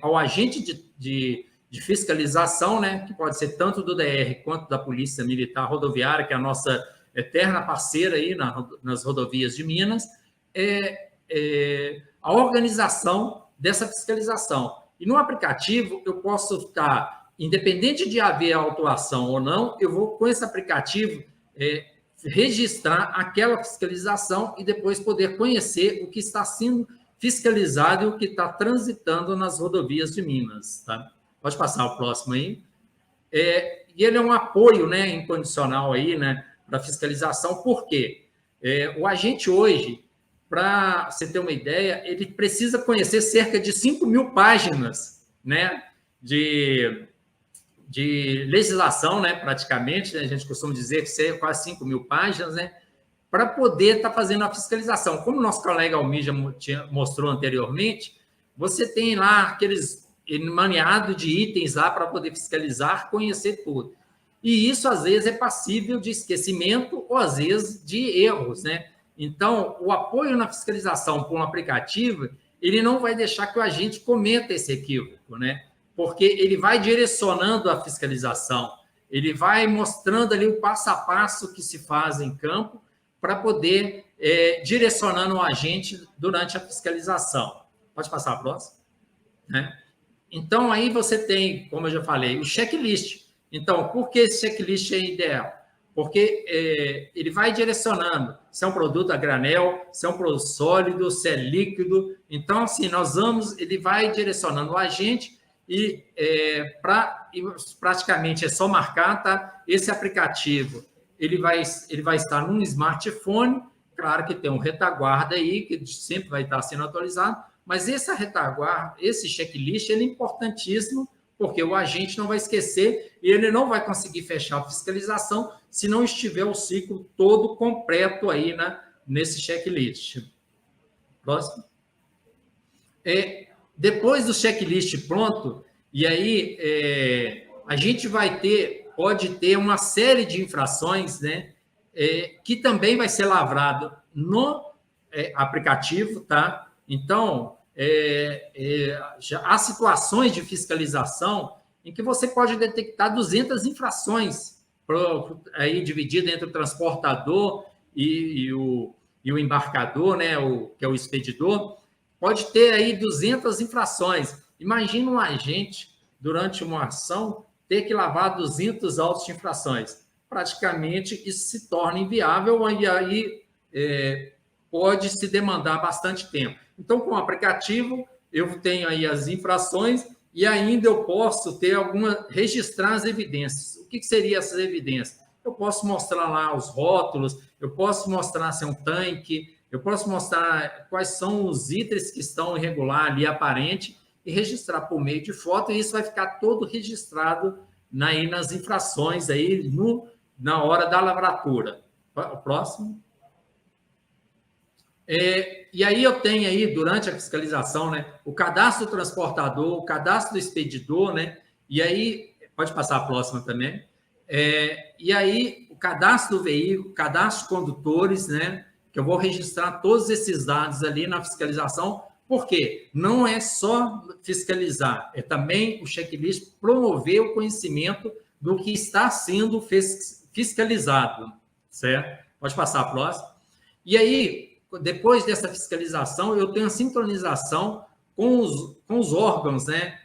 [SPEAKER 4] ao agente de fiscalização, né, que pode ser tanto do DR quanto da Polícia Militar Rodoviária, que é a nossa eterna parceira aí nas rodovias de Minas, a organização dessa fiscalização. E no aplicativo eu posso estar, independente de haver autuação ou não, eu vou, com esse aplicativo, registrar aquela fiscalização e depois poder conhecer o que está sendo fiscalizado e o que está transitando nas rodovias de Minas. Tá? Pode passar o próximo aí. E ele é um apoio, né, incondicional aí, né, para fiscalização. Por quê? O agente hoje, para você ter uma ideia, ele precisa conhecer cerca de 5.000 páginas, né, de legislação, né, praticamente, né, a gente costuma dizer que é quase 5.000 páginas, né, para poder estar fazendo a fiscalização. Como o nosso colega Almir já mostrou anteriormente, você tem lá aqueles emaranhado de itens lá para poder fiscalizar, conhecer tudo. E isso, às vezes, é passível de esquecimento ou, às vezes, de erros, né? Então, o apoio na fiscalização por um aplicativo, ele não vai deixar que o agente cometa esse equívoco, né? Porque ele vai direcionando a fiscalização, ele vai mostrando ali o passo a passo que se faz em campo para poder direcionando o agente durante a fiscalização. Pode passar a próxima, né? Então, aí você tem, como eu já falei, o checklist. Então, por que esse checklist é ideal? Porque ele vai direcionando se é um produto a granel, se é um produto sólido, se é líquido. Então, assim, ele vai direcionando o agente e praticamente é só marcar, tá? Esse aplicativo, ele vai estar num smartphone, claro que tem um retaguarda aí, que sempre vai estar sendo atualizado, mas essa retaguarda, esse checklist, ele é importantíssimo, porque o agente não vai esquecer e ele não vai conseguir fechar a fiscalização se não estiver o ciclo todo completo aí nesse checklist. Próximo. Depois do checklist pronto, e aí a gente pode ter uma série de infrações, né, que também vai ser lavrado no aplicativo, tá? Então, há situações de fiscalização em que você pode detectar 200 infrações, aí dividido entre o transportador e o embarcador, né, que é o expedidor, pode ter aí 200 infrações. Imagina um agente, durante uma ação, ter que lavar 200 autos de infrações. Praticamente, isso se torna inviável e aí pode se demandar bastante tempo. Então, com o aplicativo, eu tenho aí as infrações e ainda eu posso registrar as evidências. O que seriam essas evidências? Eu posso mostrar lá os rótulos, eu posso mostrar se é um tanque, eu posso mostrar quais são os itens que estão irregular ali, aparente, e registrar por meio de foto, e isso vai ficar todo registrado aí nas infrações, aí na hora da lavratura. O próximo. E aí eu tenho aí, durante a fiscalização, né, o cadastro do transportador, o cadastro do expedidor, né, e aí, pode passar a próxima também, e aí o cadastro do veículo, cadastro de condutores, né, que eu vou registrar todos esses dados ali na fiscalização, porque não é só fiscalizar, é também o checklist promover o conhecimento do que está sendo fiscalizado, certo? Pode passar a próxima. E aí, depois dessa fiscalização, eu tenho a sincronização com os órgãos, né?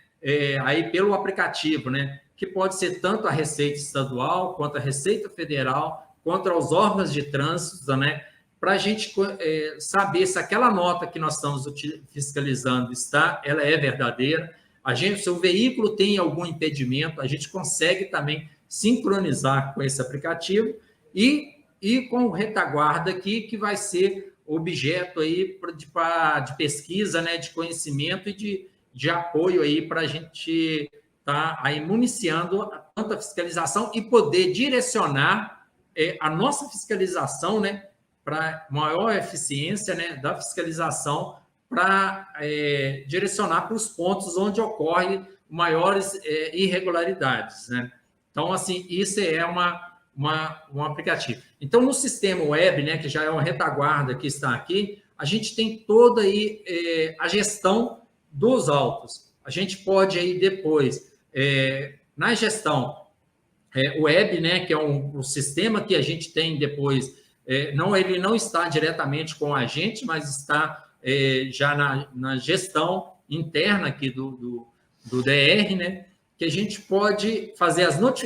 [SPEAKER 4] Aí pelo aplicativo, né? Que pode ser tanto a Receita Estadual, quanto a Receita Federal, quanto aos órgãos de trânsito, né? Para a gente saber se aquela nota que nós estamos fiscalizando ela é verdadeira. Se o veículo tem algum impedimento, a gente consegue também sincronizar com esse aplicativo e com o retaguarda aqui, que vai ser objeto aí de pesquisa, né, de conhecimento e de apoio aí para a gente estar aí municiando tanto a fiscalização e poder direcionar a nossa fiscalização, né, para maior eficiência, né, da fiscalização, para direcionar para os pontos onde ocorrem maiores irregularidades, né? Então, assim, isso é um aplicativo. Então, no sistema web, né, que já é uma retaguarda que está aqui, a gente tem toda aí a gestão dos autos. A gente pode aí depois, na gestão web, né, que é um sistema que a gente tem depois, ele não está diretamente com a gente, mas está já na gestão interna aqui do DR, né, que a gente pode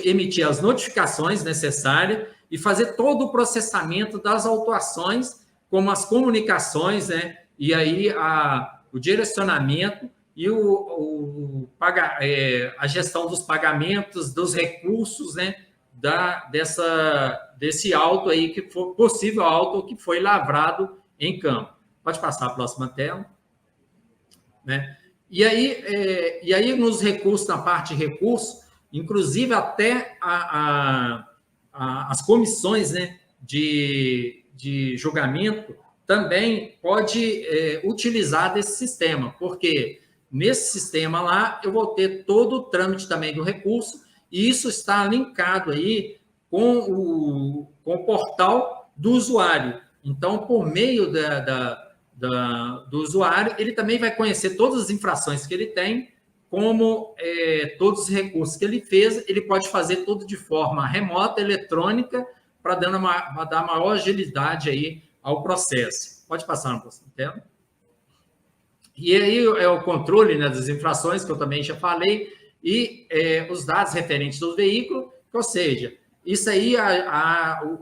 [SPEAKER 4] emitir as notificações necessárias e fazer todo o processamento das autuações, como as comunicações, né, e aí o direcionamento e a gestão dos pagamentos, dos recursos, né, desse auto aí, que foi possível auto que foi lavrado em campo. Pode passar a próxima tela. Né? E aí, nos recursos, na parte de recursos, inclusive até as comissões, né, de julgamento também pode utilizar desse sistema, porque nesse sistema lá eu vou ter todo o trâmite também do recurso, e isso está linkado aí com o portal do usuário. Então, por meio do usuário, ele também vai conhecer todas as infrações que ele tem, como todos os recursos que ele fez, ele pode fazer tudo de forma remota, eletrônica, para dar maior agilidade aí ao processo. Pode passar na próxima tela. E aí é o controle, né, das infrações, que eu também já falei, e os dados referentes do veículo, ou seja, isso aí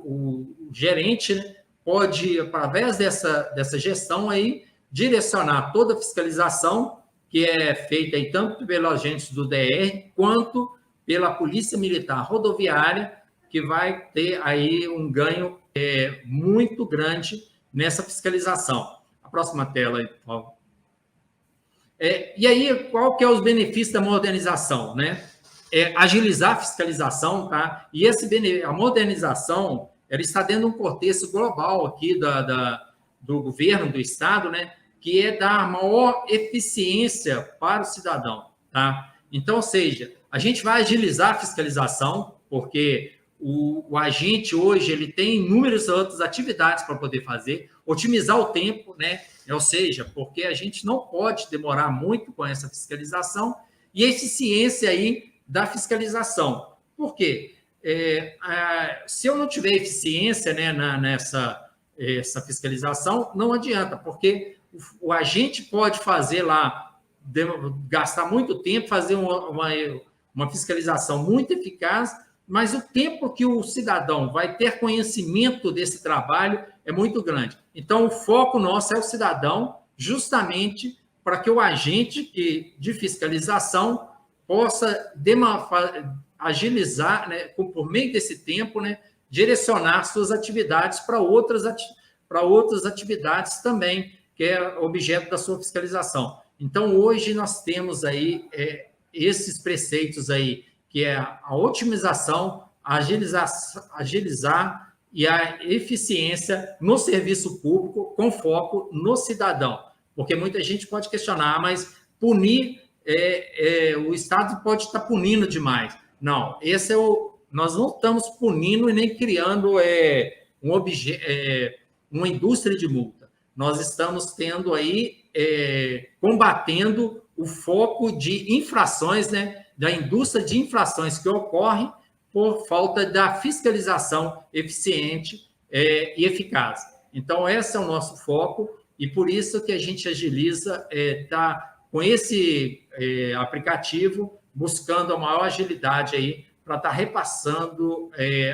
[SPEAKER 4] o gerente, né, pode, através dessa gestão aí, direcionar toda a fiscalização que é feita aí tanto pelos agentes do DR quanto pela Polícia Militar Rodoviária, que vai ter aí um ganho muito grande nessa fiscalização. A próxima tela aí, por favor. E aí, qual que é os benefícios da modernização, né? Agilizar a fiscalização, tá? E a modernização, ela está dentro de um contexto global aqui do governo, do Estado, né? Que é dar maior eficiência para o cidadão, tá? Então, ou seja, a gente vai agilizar a fiscalização, porque o agente hoje ele tem inúmeras outras atividades para poder fazer, otimizar o tempo, né? Ou seja, porque a gente não pode demorar muito com essa fiscalização e a eficiência aí da fiscalização. Por quê? Se eu não tiver eficiência, né, essa fiscalização, não adianta, porque o agente pode fazer lá, gastar muito tempo, fazer uma fiscalização muito eficaz, mas o tempo que o cidadão vai ter conhecimento desse trabalho é muito grande. Então, o foco nosso é o cidadão, justamente para que o agente de fiscalização possa agilizar, né, por meio desse tempo, né, direcionar suas atividades para outras atividades também, que é objeto da sua fiscalização. Então, hoje nós temos aí esses preceitos aí, que é a otimização, agilizar e a eficiência no serviço público com foco no cidadão. Porque muita gente pode questionar, mas punir, o Estado pode estar punindo demais. Não, nós não estamos punindo e nem criando uma indústria de multa. Nós estamos tendo aí, combatendo o foco de infrações, né, da indústria de infrações que ocorrem por falta da fiscalização eficiente e eficaz. Então, esse é o nosso foco e por isso que a gente agiliza, com esse aplicativo, buscando a maior agilidade aí para estar repassando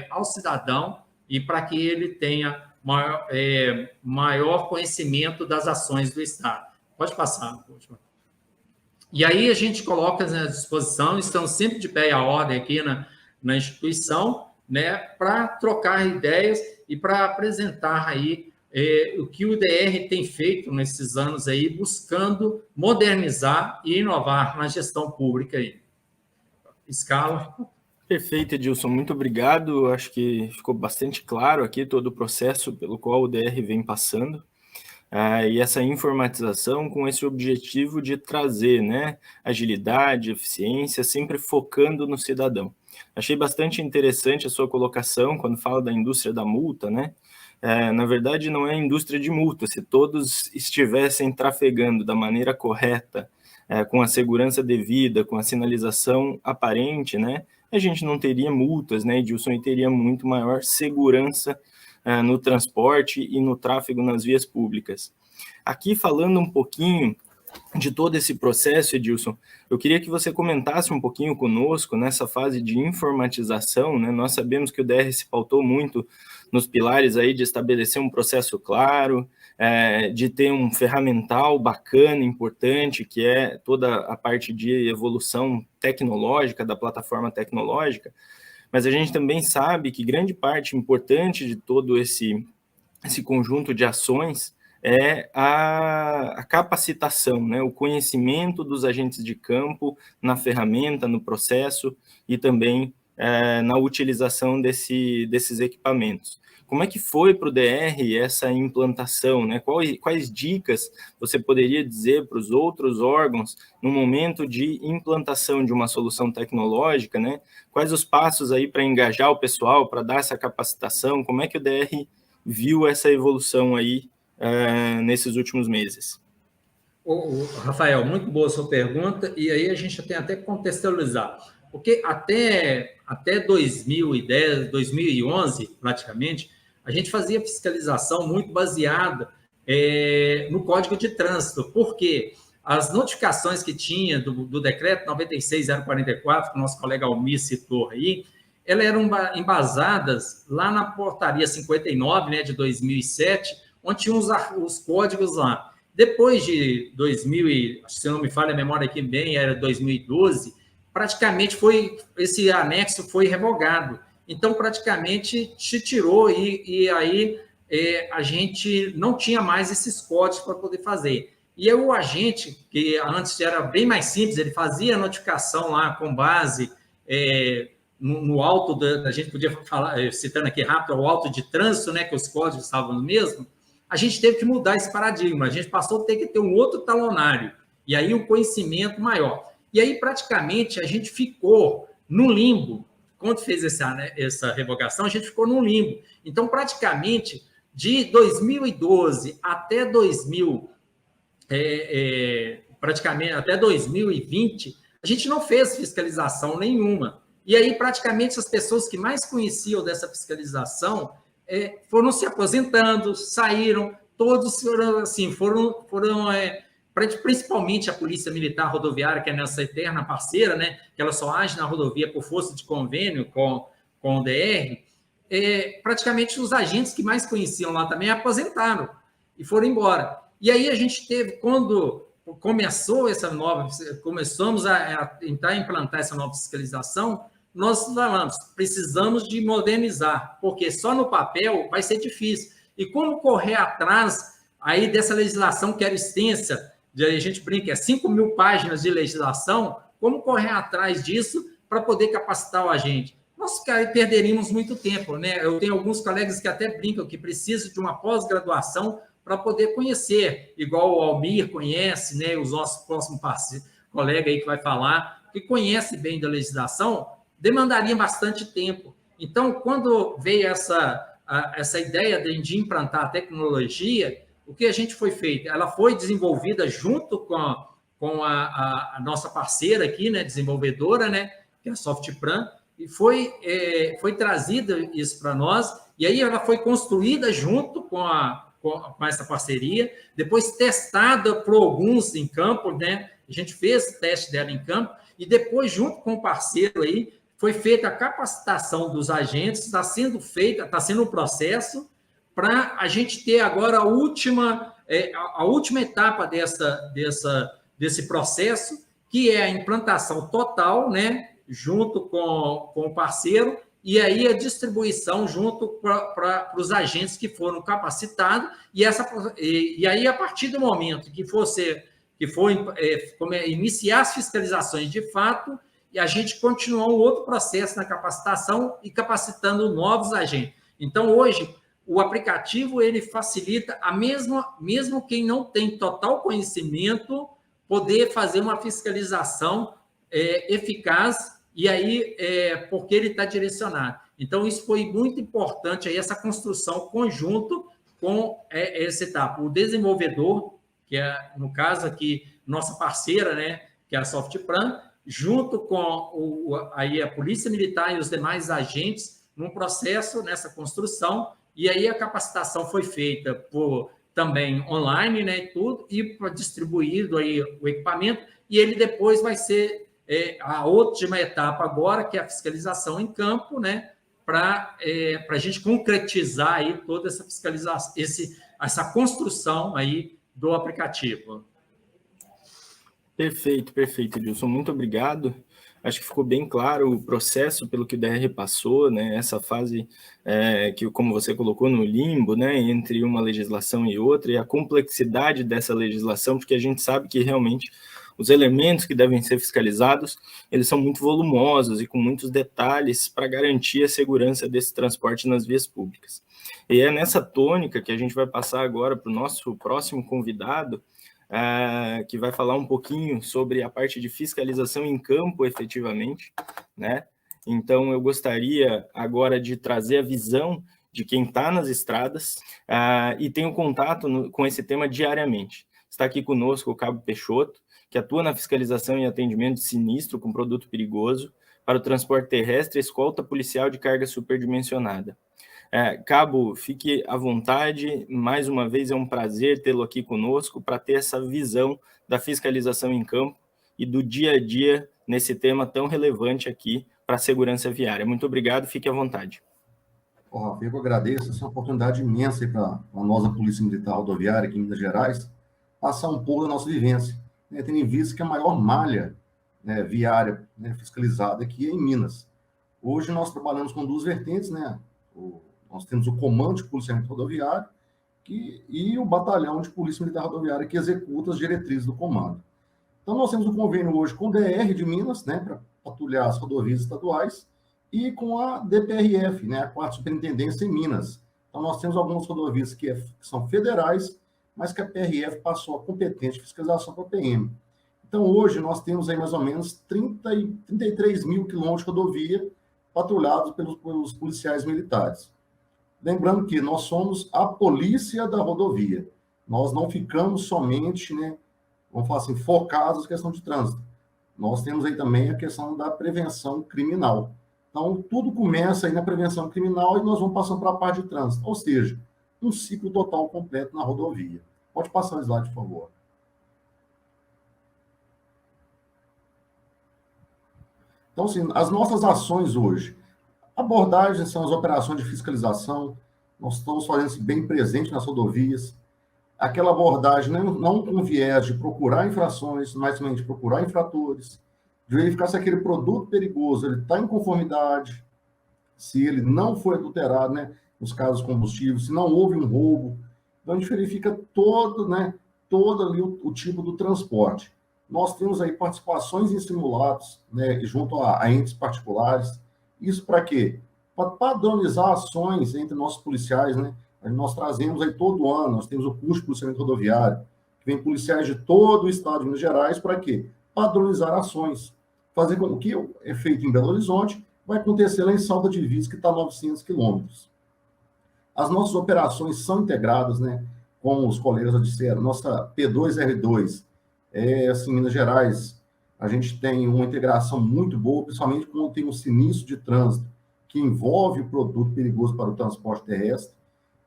[SPEAKER 4] ao cidadão e para que ele tenha maior conhecimento das ações do Estado. Pode passar. E aí a gente coloca à disposição, estamos sempre de pé e à ordem aqui na instituição, né, para trocar ideias e para apresentar aí o que o DR tem feito nesses anos aí, buscando modernizar e inovar na gestão pública aí. Escala.
[SPEAKER 1] Perfeito, Edilson, muito obrigado. Acho que ficou bastante claro aqui todo o processo pelo qual o DR vem passando. E essa informatização com esse objetivo de trazer, né, agilidade, eficiência, sempre focando no cidadão. Achei bastante interessante a sua colocação quando fala da indústria da multa, né? Na verdade, não é indústria de multa. Se todos estivessem trafegando da maneira correta, com a segurança devida, com a sinalização aparente, né, a gente não teria multas, né, Edilson, e teria muito maior segurança no transporte e no tráfego nas vias públicas. Aqui, falando um pouquinho de todo esse processo, Edilson, eu queria que você comentasse um pouquinho conosco nessa fase de informatização, né? Nós sabemos que o DR se pautou muito nos pilares aí de estabelecer um processo claro, de ter um ferramental bacana, importante, que é toda a parte de evolução tecnológica, da plataforma tecnológica, mas a gente também sabe que grande parte importante de todo esse conjunto de ações é a capacitação, né? O conhecimento dos agentes de campo na ferramenta, no processo e também na utilização desses equipamentos. Como é que foi para o DR essa implantação, né? Quais dicas você poderia dizer para os outros órgãos no momento de implantação de uma solução tecnológica, né? Quais os passos aí para engajar o pessoal, para dar essa capacitação? Como é que o DR viu essa evolução aí nesses últimos meses?
[SPEAKER 4] Rafael, muito boa a sua pergunta, e aí a gente tem até que contextualizar, porque até 2010, 2011, praticamente, a gente fazia fiscalização muito baseada no Código de Trânsito, porque as notificações que tinha do decreto 96.044, que o nosso colega Almir citou aí, elas eram embasadas lá na portaria 59, né, de 2007, onde tinha os códigos lá. Depois de 2000, se não me falha a memória aqui bem, era 2012, praticamente esse anexo foi revogado. Então, praticamente, se tirou e aí a gente não tinha mais esses códigos para poder fazer. E aí, o agente, que antes era bem mais simples, ele fazia a notificação lá com base no auto, a gente podia falar, citando aqui rápido, o auto de trânsito, né, que os códigos estavam no mesmo. A gente teve que mudar esse paradigma, a gente passou a ter que ter um outro talonário, e aí um conhecimento maior. E aí, praticamente, a gente ficou no limbo. Quando fez essa revogação, a gente ficou no limbo. Então, praticamente, de 2012 até praticamente até 2020, a gente não fez fiscalização nenhuma. E aí, praticamente, as pessoas que mais conheciam dessa fiscalização foram se aposentando, saíram, todos foram principalmente a Polícia Militar Rodoviária, que é nossa eterna parceira, né, que ela só age na rodovia por força de convênio com o DR, praticamente os agentes que mais conheciam lá também aposentaram e foram embora. E aí a gente teve, quando começamos a tentar implantar essa nova fiscalização, nós falamos, precisamos de modernizar, porque só no papel vai ser difícil. E como correr atrás aí dessa legislação que era extensa, a gente brinca, 5.000 páginas de legislação, como correr atrás disso para poder capacitar o agente? Nós perderíamos muito tempo, né? Eu tenho alguns colegas que até brincam que precisam de uma pós-graduação para poder conhecer, igual o Almir conhece, né? Os nossos próximos colegas aí que vai falar, que conhece bem da legislação, demandaria bastante tempo. Então, quando veio essa ideia de implantar a tecnologia, o que a gente foi feito? Ela foi desenvolvida junto com a nossa parceira aqui, né, desenvolvedora, né, que é a Softplan, e foi trazida isso para nós, e aí ela foi construída junto com essa parceria, depois testada por alguns em campo, né, a gente fez o teste dela em campo, e depois, junto com o parceiro aí, foi feita a capacitação dos agentes, está sendo um processo para a gente ter agora a última etapa desse processo, que é a implantação total, né, junto com o parceiro, e aí a distribuição junto para os agentes que foram capacitados, e aí, a partir do momento que for iniciar as fiscalizações de fato, e a gente continuou um outro processo na capacitação e capacitando novos agentes. Então, hoje, o aplicativo ele facilita mesmo quem não tem total conhecimento, poder fazer uma fiscalização eficaz, e aí, porque ele está direcionado. Então, isso foi muito importante, aí, essa construção conjunto com essa etapa. O desenvolvedor, que é, no caso aqui, nossa parceira, né, que é a Softplan, junto com a Polícia Militar e os demais agentes, num processo, nessa construção, e aí a capacitação foi feita também online, né, tudo, e distribuído aí o equipamento, e ele depois vai ser a última etapa agora, que é a fiscalização em campo, né, para a gente concretizar aí toda essa fiscalização, essa construção aí do aplicativo.
[SPEAKER 1] Perfeito, Edilson. Muito obrigado. Acho que ficou bem claro o processo pelo que o DR passou, né? Essa fase que, como você colocou, no limbo, né? Entre uma legislação e outra, e a complexidade dessa legislação, porque a gente sabe que realmente os elementos que devem ser fiscalizados, eles são muito volumosos e com muitos detalhes para garantir a segurança desse transporte nas vias públicas. E é nessa tônica que a gente vai passar agora para o nosso próximo convidado, que vai falar um pouquinho sobre a parte de fiscalização em campo, efetivamente, né? Então, eu gostaria agora de trazer a visão de quem está nas estradas e tem um contato com esse tema diariamente. Está aqui conosco o Cabo Peixoto, que atua na fiscalização e atendimento de sinistro com produto perigoso para o transporte terrestre e escolta policial de carga superdimensionada. Cabo, fique à vontade, mais uma vez é um prazer tê-lo aqui conosco para ter essa visão da fiscalização em campo e do dia a dia nesse tema tão relevante aqui para a segurança viária. Muito obrigado, fique à vontade.
[SPEAKER 5] Rafa, eu agradeço, essa é uma oportunidade imensa para a nossa Polícia Militar Rodoviária aqui em Minas Gerais, passar um pouco da nossa vivência, né, tendo em vista que a maior malha, né, viária, né, fiscalizada aqui é em Minas. Hoje nós trabalhamos com duas vertentes, né? Nós temos o Comando de Policiamento Rodoviário e o Batalhão de Polícia Militar Rodoviária, que executa as diretrizes do comando. Então, nós temos um convênio hoje com o DR de Minas, né, para patrulhar as rodovias estaduais, e com a DPRF, né, a 4ª Superintendência em Minas. Então, nós temos algumas rodovias que são federais, mas que a PRF passou a competente fiscalização para a PM. Então, hoje, nós temos aí mais ou menos 33 mil quilômetros de rodovia patrulhados pelos policiais militares. Lembrando que nós somos a polícia da rodovia. Nós não ficamos somente, né, vamos falar assim, focados na questão de trânsito. Nós temos aí também a questão da prevenção criminal. Então, tudo começa aí na prevenção criminal e nós vamos passando para a parte de trânsito. Ou seja, um ciclo total completo na rodovia. Pode passar o slide, por favor. Então, assim, as nossas ações hoje. Abordagens são as operações de fiscalização, nós estamos fazendo isso bem presente nas rodovias. Aquela abordagem não com viés de procurar infrações, mas também de procurar infratores, de verificar se aquele produto perigoso ele está em conformidade, se ele não foi adulterado, né, nos casos combustíveis, se não houve um roubo. Então, a gente verifica todo ali o tipo do transporte. Nós temos aí participações em simulados, né, junto a entes particulares. Isso para quê? Para padronizar ações entre nossos policiais, né? Nós trazemos aí todo ano, nós temos o curso de policiamento rodoviário, que vem policiais de todo o estado de Minas Gerais, para quê? Padronizar ações. Fazer com que o é feito em Belo Horizonte vai acontecer lá em Salta de Vista, que está a 900 quilômetros. As nossas operações são integradas, né? Como os colegas já disseram, nossa P2R2, assim, Minas Gerais, a gente tem uma integração muito boa, principalmente quando tem um sinistro de trânsito que envolve o produto perigoso para o transporte terrestre.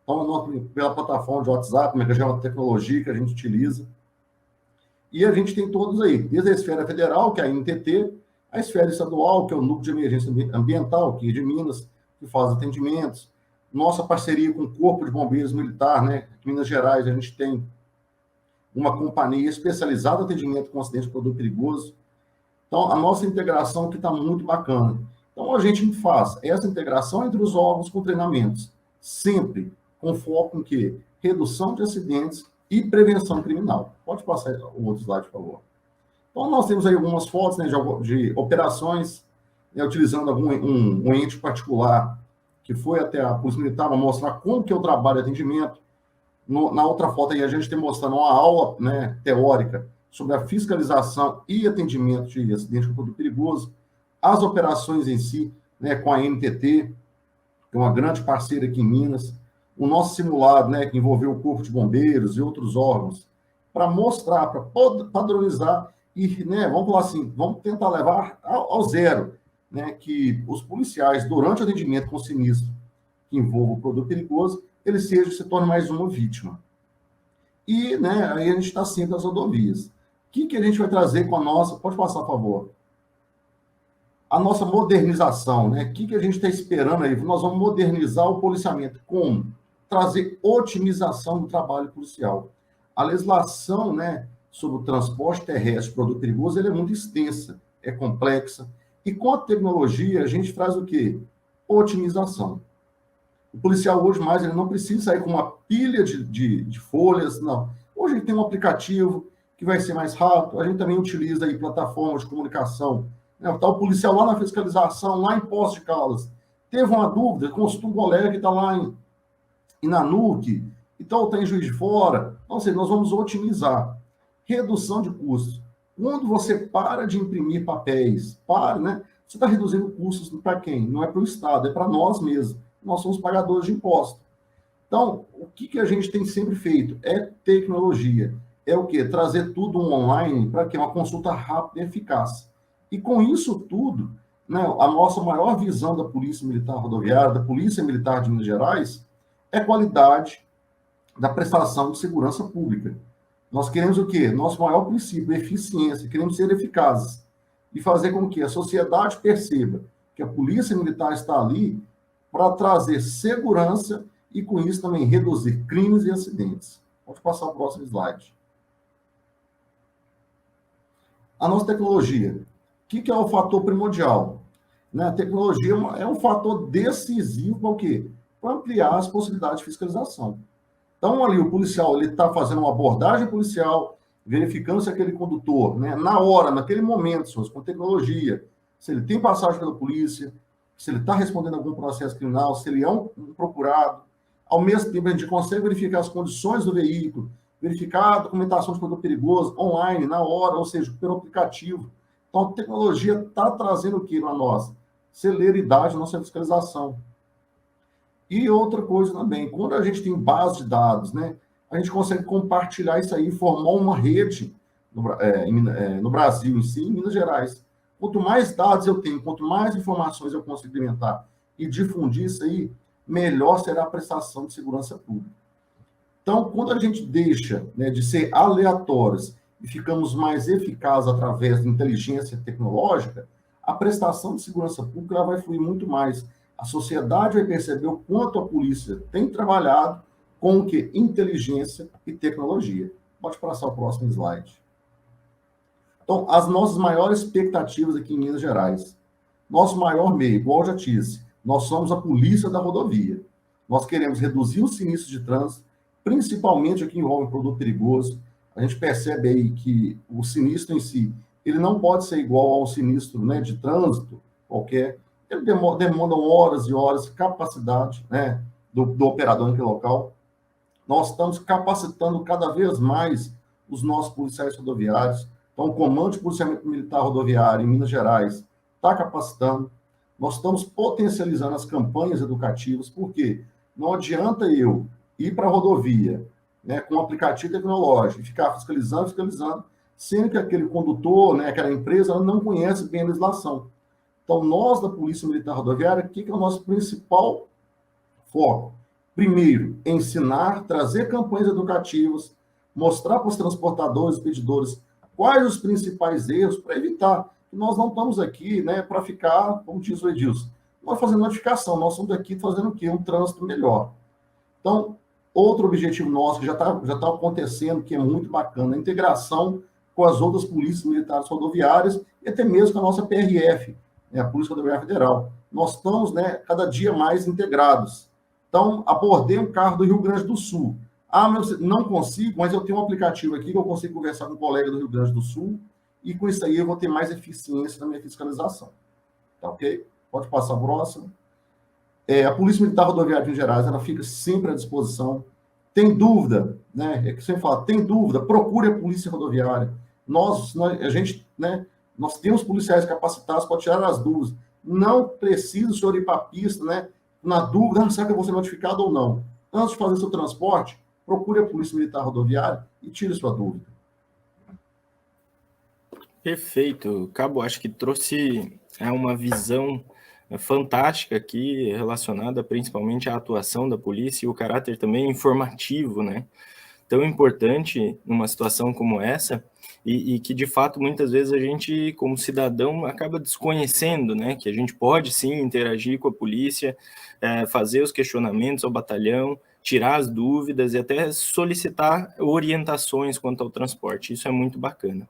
[SPEAKER 5] Então, pela plataforma de WhatsApp, que é uma tecnologia que a gente utiliza. E a gente tem todos aí, desde a esfera federal, que é a NTT, a esfera estadual, que é o Núcleo de Emergência Ambiental, que é de Minas, que faz atendimentos. Nossa parceria com o Corpo de Bombeiros Militar, né? Aqui em Minas Gerais, a gente tem uma companhia especializada em atendimento com acidente de produto perigoso. Então, a nossa integração aqui está muito bacana. Então, a gente faz essa integração entre os órgãos com treinamentos, sempre com foco em quê? Redução de acidentes e prevenção criminal. Pode passar o outro slide, por favor. Então, nós temos aí algumas fotos, né, de operações, né, utilizando um ente particular que foi até a Polícia Militar para mostrar como que é o trabalho de atendimento. Na outra foto aí, a gente tem mostrando uma aula, né, teórica sobre a fiscalização e atendimento de acidente com produto perigoso, as operações em si, né, com a NTT, que é uma grande parceira aqui em Minas, o nosso simulado, né, que envolveu o Corpo de Bombeiros e outros órgãos, para mostrar, para padronizar e, né, vamos falar assim, vamos tentar levar ao zero, né, que os policiais, durante o atendimento com sinistro que envolva o produto perigoso, ele se torne mais uma vítima. E, né, aí a gente está sempre nas rodovias. O que a gente vai trazer com a nossa... Pode passar, por favor. A nossa modernização, né? O que a gente está esperando aí? Nós vamos modernizar o policiamento. Como? Trazer otimização do trabalho policial. A legislação, né, sobre o transporte terrestre, produto perigoso, ele é muito extensa, é complexa. E com a tecnologia, a gente traz o quê? Otimização. O policial hoje mais, ele não precisa sair com uma pilha de folhas, não. Hoje ele tem um aplicativo que vai ser mais rápido, a gente também utiliza aí plataformas de comunicação. Tá o policial lá na fiscalização, lá em Poços de Caldas, teve uma dúvida, consulta um colega que está lá em Nanuque, então tem Juiz de Fora. Então, assim, nós vamos otimizar. Redução de custos. Quando você para de imprimir papéis, né? Você está reduzindo custos para quem? Não é para o Estado, é para nós mesmos. Nós somos pagadores de impostos. Então, o que a gente tem sempre feito? É tecnologia. É o quê? Trazer tudo online para quê? Uma consulta rápida e eficaz. E com isso tudo, né, a nossa maior visão da Polícia Militar Rodoviária, da Polícia Militar de Minas Gerais, é a qualidade da prestação de segurança pública. Nós queremos o quê? Nosso maior princípio, eficiência. Queremos ser eficazes. E fazer com que a sociedade perceba que a Polícia Militar está ali para trazer segurança e, com isso, também reduzir crimes e acidentes. Pode passar o próximo slide. A nossa tecnologia. O que é o fator primordial? Né? A tecnologia é um fator decisivo para o quê? Para ampliar as possibilidades de fiscalização. Então, ali, o policial está fazendo uma abordagem policial, verificando se aquele condutor, né, na hora, naquele momento, com tecnologia, se ele tem passagem pela polícia, se ele está respondendo a algum processo criminal, se ele é um procurado. Ao mesmo tempo, a gente consegue verificar as condições do veículo, verificar a documentação de produto perigoso online, na hora, ou seja, pelo aplicativo. Então, a tecnologia está trazendo o que para nós? Celeridade na nossa fiscalização. E outra coisa também, quando a gente tem base de dados, né, a gente consegue compartilhar isso aí, formar uma rede no Brasil em si, em Minas Gerais. Quanto mais dados eu tenho, quanto mais informações eu consigo alimentar e difundir isso aí, melhor será a prestação de segurança pública. Então, quando a gente deixa, né, de ser aleatórios e ficamos mais eficazes através de inteligência tecnológica, a prestação de segurança pública ela vai fluir muito mais. A sociedade vai perceber o quanto a polícia tem trabalhado com o que? Inteligência e tecnologia. Pode passar o próximo slide. Então, as nossas maiores expectativas aqui em Minas Gerais. Nosso maior meio, igual eu já disse, nós somos a polícia da rodovia. Nós queremos reduzir os sinistros de trânsito, principalmente aqui envolve produto perigoso. A gente percebe aí que o sinistro em si, ele não pode ser igual a um sinistro, né, de trânsito qualquer. Ele demanda horas e horas de capacidade, né, do operador naquele local. Nós estamos capacitando cada vez mais os nossos policiais rodoviários. Então, o Comando de Policiamento Militar Rodoviário em Minas Gerais está capacitando. Nós estamos potencializando as campanhas educativas, porque não adianta eu ir para a rodovia, né, com um aplicativo tecnológico e ficar fiscalizando, sendo que aquele condutor, né, aquela empresa, ela não conhece bem a legislação. Então, nós da Polícia Militar Rodoviária, o que é o nosso principal foco? Primeiro, ensinar, trazer campanhas educativas, mostrar para os transportadores e pedidores quais os principais erros para evitar. Nós não estamos aqui, né, para ficar, como diz o Edilson, nós fazendo notificação, nós estamos aqui fazendo o quê? Um trânsito melhor. Então, outro objetivo nosso que já tá acontecendo, que é muito bacana, a integração com as outras polícias militares rodoviárias e até mesmo com a nossa PRF, né, a Polícia Rodoviária Federal. Nós estamos, né, cada dia mais integrados. Então, abordei um carro do Rio Grande do Sul. Não consigo, mas eu tenho um aplicativo aqui que eu consigo conversar com um colega do Rio Grande do Sul e com isso aí eu vou ter mais eficiência na minha fiscalização. Tá ok? Pode passar a próxima. A Polícia Militar Rodoviária de Minas Gerais, ela fica sempre à disposição. Tem dúvida, né? É que você fala, tem dúvida, procure a Polícia Rodoviária. Nós temos policiais capacitados para tirar as dúvidas. Não precisa o senhor ir para a pista, né? Na dúvida, não sabe que eu vou ser notificado ou não. Antes de fazer seu transporte, procure a Polícia Militar Rodoviária e tire sua dúvida.
[SPEAKER 1] Perfeito. Cabo, acho que trouxe uma visão fantástica aqui, relacionada principalmente à atuação da polícia e o caráter também informativo, né? Tão importante numa situação como essa, e que, de fato, muitas vezes a gente, como cidadão, acaba desconhecendo, né? Que a gente pode, sim, interagir com a polícia, fazer os questionamentos ao batalhão, tirar as dúvidas e até solicitar orientações quanto ao transporte. Isso é muito bacana.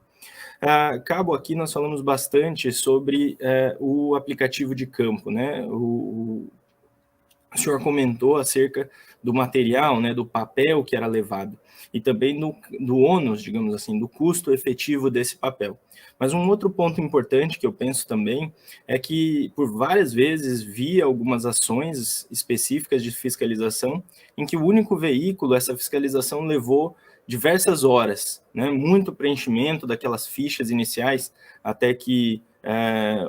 [SPEAKER 1] Cabo, aqui nós falamos bastante sobre o aplicativo de campo, né? O senhor comentou acerca do material, né, do papel que era levado, e também do ônus, digamos assim, do custo efetivo desse papel. Mas um outro ponto importante que eu penso também é que, por várias vezes, vi algumas ações específicas de fiscalização em que o único veículo, essa fiscalização levou diversas horas, né, muito preenchimento daquelas fichas iniciais, até que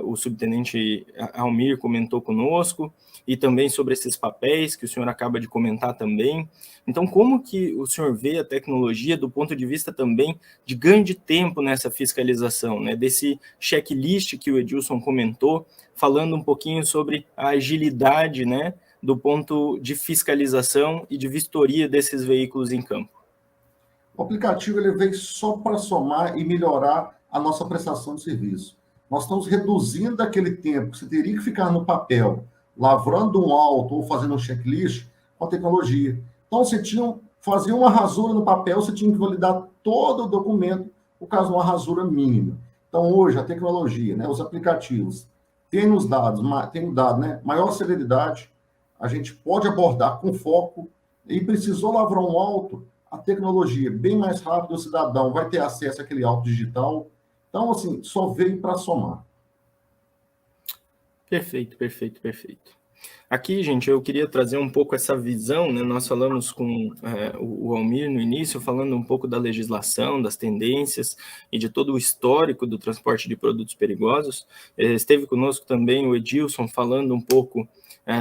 [SPEAKER 1] o subtenente Almir comentou conosco, e também sobre esses papéis que o senhor acaba de comentar também. Então, como que o senhor vê a tecnologia do ponto de vista também de ganho de tempo nessa fiscalização, né? Desse checklist que o Edilson comentou, falando um pouquinho sobre a agilidade, né, do ponto de fiscalização e de vistoria desses veículos em campo.
[SPEAKER 5] O aplicativo ele veio só para somar e melhorar a nossa prestação de serviço. Nós estamos reduzindo aquele tempo que você teria que ficar no papel, lavrando um auto ou fazendo um checklist com a tecnologia. Então, fazia uma rasura no papel, você tinha que validar todo o documento, por causa de uma rasura mínima. Então, hoje, a tecnologia, né, os aplicativos, tem dado, né, maior celeridade, a gente pode abordar com foco, e precisou lavrar um auto, a tecnologia bem mais rápido, o cidadão vai ter acesso àquele auto digital. Então, assim, só veio para somar.
[SPEAKER 1] Perfeito. Aqui, gente, eu queria trazer um pouco essa visão, né? Nós falamos com o Almir no início, falando um pouco da legislação, das tendências e de todo o histórico do transporte de produtos perigosos. Esteve conosco também o Edilson falando um pouco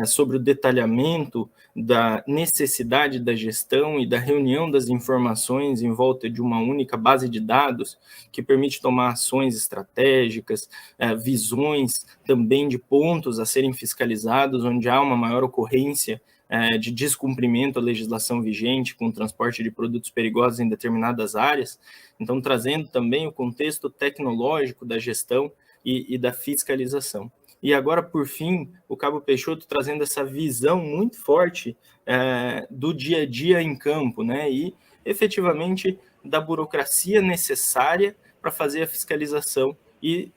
[SPEAKER 1] sobre o detalhamento da necessidade da gestão e da reunião das informações em volta de uma única base de dados que permite tomar ações estratégicas, visões também de pontos a serem fiscalizados, onde há uma maior ocorrência de descumprimento à legislação vigente com o transporte de produtos perigosos em determinadas áreas. Então, trazendo também o contexto tecnológico da gestão e da fiscalização. E agora, por fim, o Cabo Peixoto trazendo essa visão muito forte do dia a dia em campo, né? E, efetivamente, da burocracia necessária para fazer a fiscalização e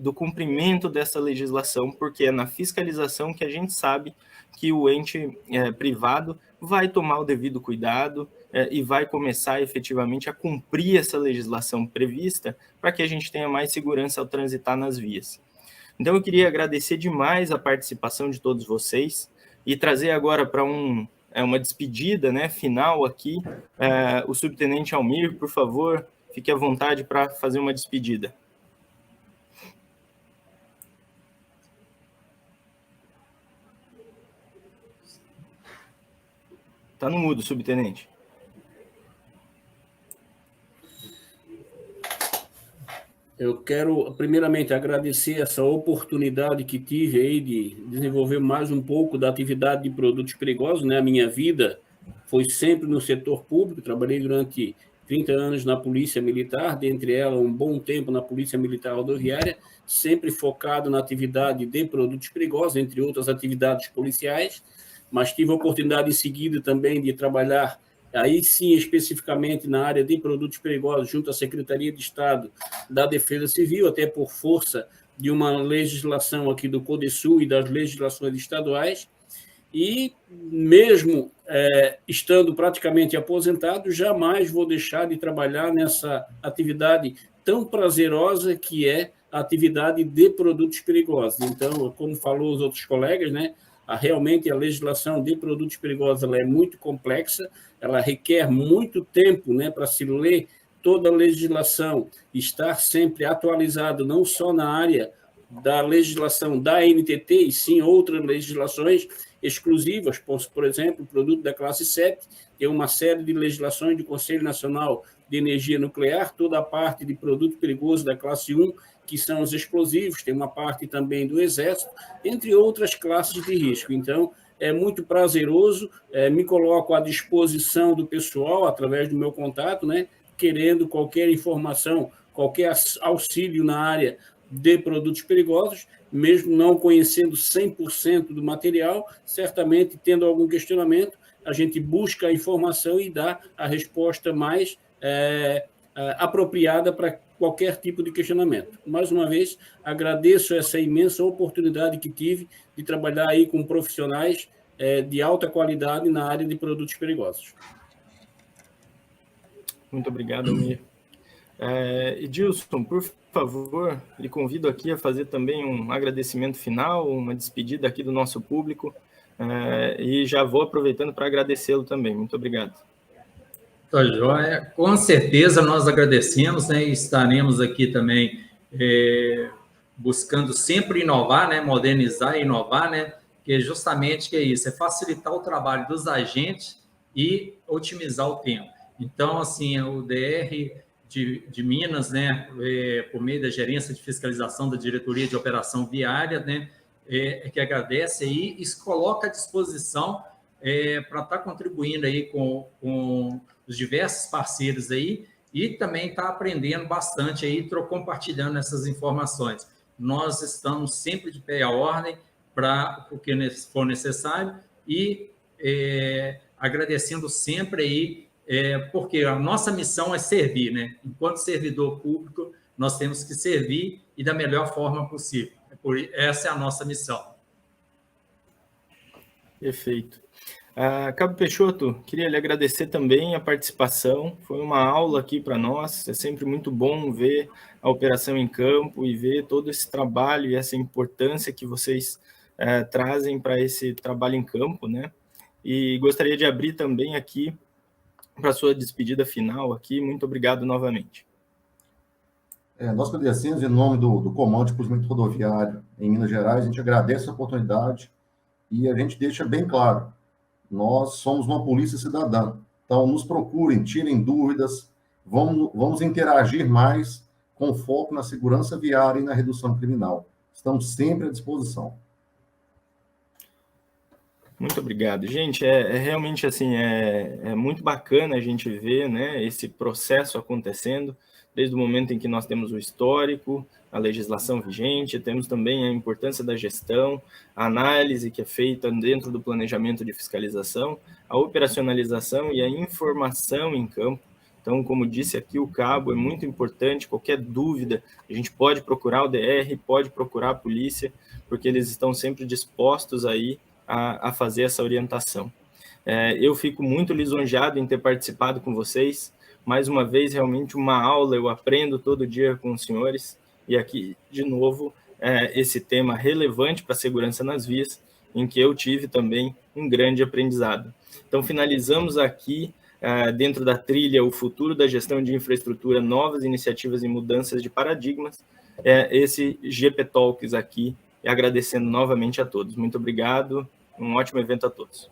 [SPEAKER 1] do cumprimento dessa legislação, porque é na fiscalização que a gente sabe que o ente privado vai tomar o devido cuidado e vai começar efetivamente a cumprir essa legislação prevista para que a gente tenha mais segurança ao transitar nas vias. Então, eu queria agradecer demais a participação de todos vocês e trazer agora para uma despedida, né, final aqui, o subtenente Almir, por favor, fique à vontade para fazer uma despedida. Está no mudo, subtenente.
[SPEAKER 2] Eu quero, primeiramente, agradecer essa oportunidade que tive aí de desenvolver mais um pouco da atividade de produtos perigosos, né? A minha vida foi sempre no setor público, trabalhei durante 30 anos na Polícia Militar, dentre elas um bom tempo na Polícia Militar Rodoviária, sempre focado na atividade de produtos perigosos, entre outras atividades policiais, mas tive a oportunidade em seguida também de trabalhar aí sim, especificamente na área de produtos perigosos, junto à Secretaria de Estado da Defesa Civil, até por força de uma legislação aqui do CODESUL e das legislações estaduais, e mesmo estando praticamente aposentado, jamais vou deixar de trabalhar nessa atividade tão prazerosa que é a atividade de produtos perigosos. Então, como falou os outros colegas, né, realmente a legislação de produtos perigosos ela é muito complexa, ela requer muito tempo, né, para se ler toda a legislação, estar sempre atualizado, não só na área da legislação da NTT, e sim outras legislações exclusivas, por exemplo, o produto da classe 7, tem uma série de legislações do Conselho Nacional de Energia Nuclear, toda a parte de produto perigoso da classe 1, que são os explosivos, tem uma parte também do Exército, entre outras classes de risco. Então, é muito prazeroso, me coloco à disposição do pessoal, através do meu contato, né, querendo qualquer informação, qualquer auxílio na área de produtos perigosos, mesmo não conhecendo 100% do material, certamente, tendo algum questionamento, a gente busca a informação e dá a resposta mais apropriada para qualquer tipo de questionamento. Mais uma vez, agradeço essa imensa oportunidade que tive de trabalhar aí com profissionais de alta qualidade na área de produtos perigosos.
[SPEAKER 1] Muito obrigado, Almir. Edilson, por favor, lhe convido aqui a fazer também um agradecimento final, uma despedida aqui do nosso público, e já vou aproveitando para agradecê-lo também. Muito obrigado.
[SPEAKER 4] Tá joia. Com certeza nós agradecemos, né, e estaremos aqui também buscando sempre inovar, né, modernizar e inovar, né, que é justamente que é isso, é facilitar o trabalho dos agentes e otimizar o tempo. Então, assim, o DR de Minas, né, por meio da Gerência de Fiscalização da Diretoria de Operação Viária, né, que agradece aí e se coloca à disposição para estar contribuindo aí com os diversos parceiros aí e também está aprendendo bastante aí, compartilhando essas informações. Nós estamos sempre de pé à ordem para o que for necessário e agradecendo sempre aí, porque a nossa missão é servir, né? Enquanto servidor público, nós temos que servir e da melhor forma possível. Essa é a nossa missão.
[SPEAKER 1] Perfeito. Cabo Peixoto, queria lhe agradecer também a participação, foi uma aula aqui para nós, é sempre muito bom ver a operação em campo e ver todo esse trabalho e essa importância que vocês trazem para esse trabalho em campo, né? E gostaria de abrir também aqui para a sua despedida final aqui, muito obrigado novamente.
[SPEAKER 5] Nós agradecemos em nome do Comando de Policiamento Rodoviário em Minas Gerais, a gente agradece a oportunidade e a gente deixa bem claro, nós somos uma polícia cidadã, então nos procurem, tirem dúvidas, vamos interagir mais com foco na segurança viária e na redução criminal. Estamos sempre à disposição.
[SPEAKER 1] Muito obrigado. Gente, realmente assim, é muito bacana a gente ver, né, esse processo acontecendo, desde o momento em que nós temos o histórico, a legislação vigente, temos também a importância da gestão, a análise que é feita dentro do planejamento de fiscalização, a operacionalização e a informação em campo. Então, como disse aqui o Cabo, é muito importante, qualquer dúvida, a gente pode procurar o DR, pode procurar a polícia, porque eles estão sempre dispostos aí a fazer essa orientação. Eu fico muito lisonjeado em ter participado com vocês, mais uma vez, realmente uma aula, eu aprendo todo dia com os senhores, e aqui, de novo, esse tema relevante para a segurança nas vias, em que eu tive também um grande aprendizado. Então, finalizamos aqui, dentro da trilha, o futuro da gestão de infraestrutura, novas iniciativas e mudanças de paradigmas, esse GP Talks aqui, e agradecendo novamente a todos. Muito obrigado, um ótimo evento a todos.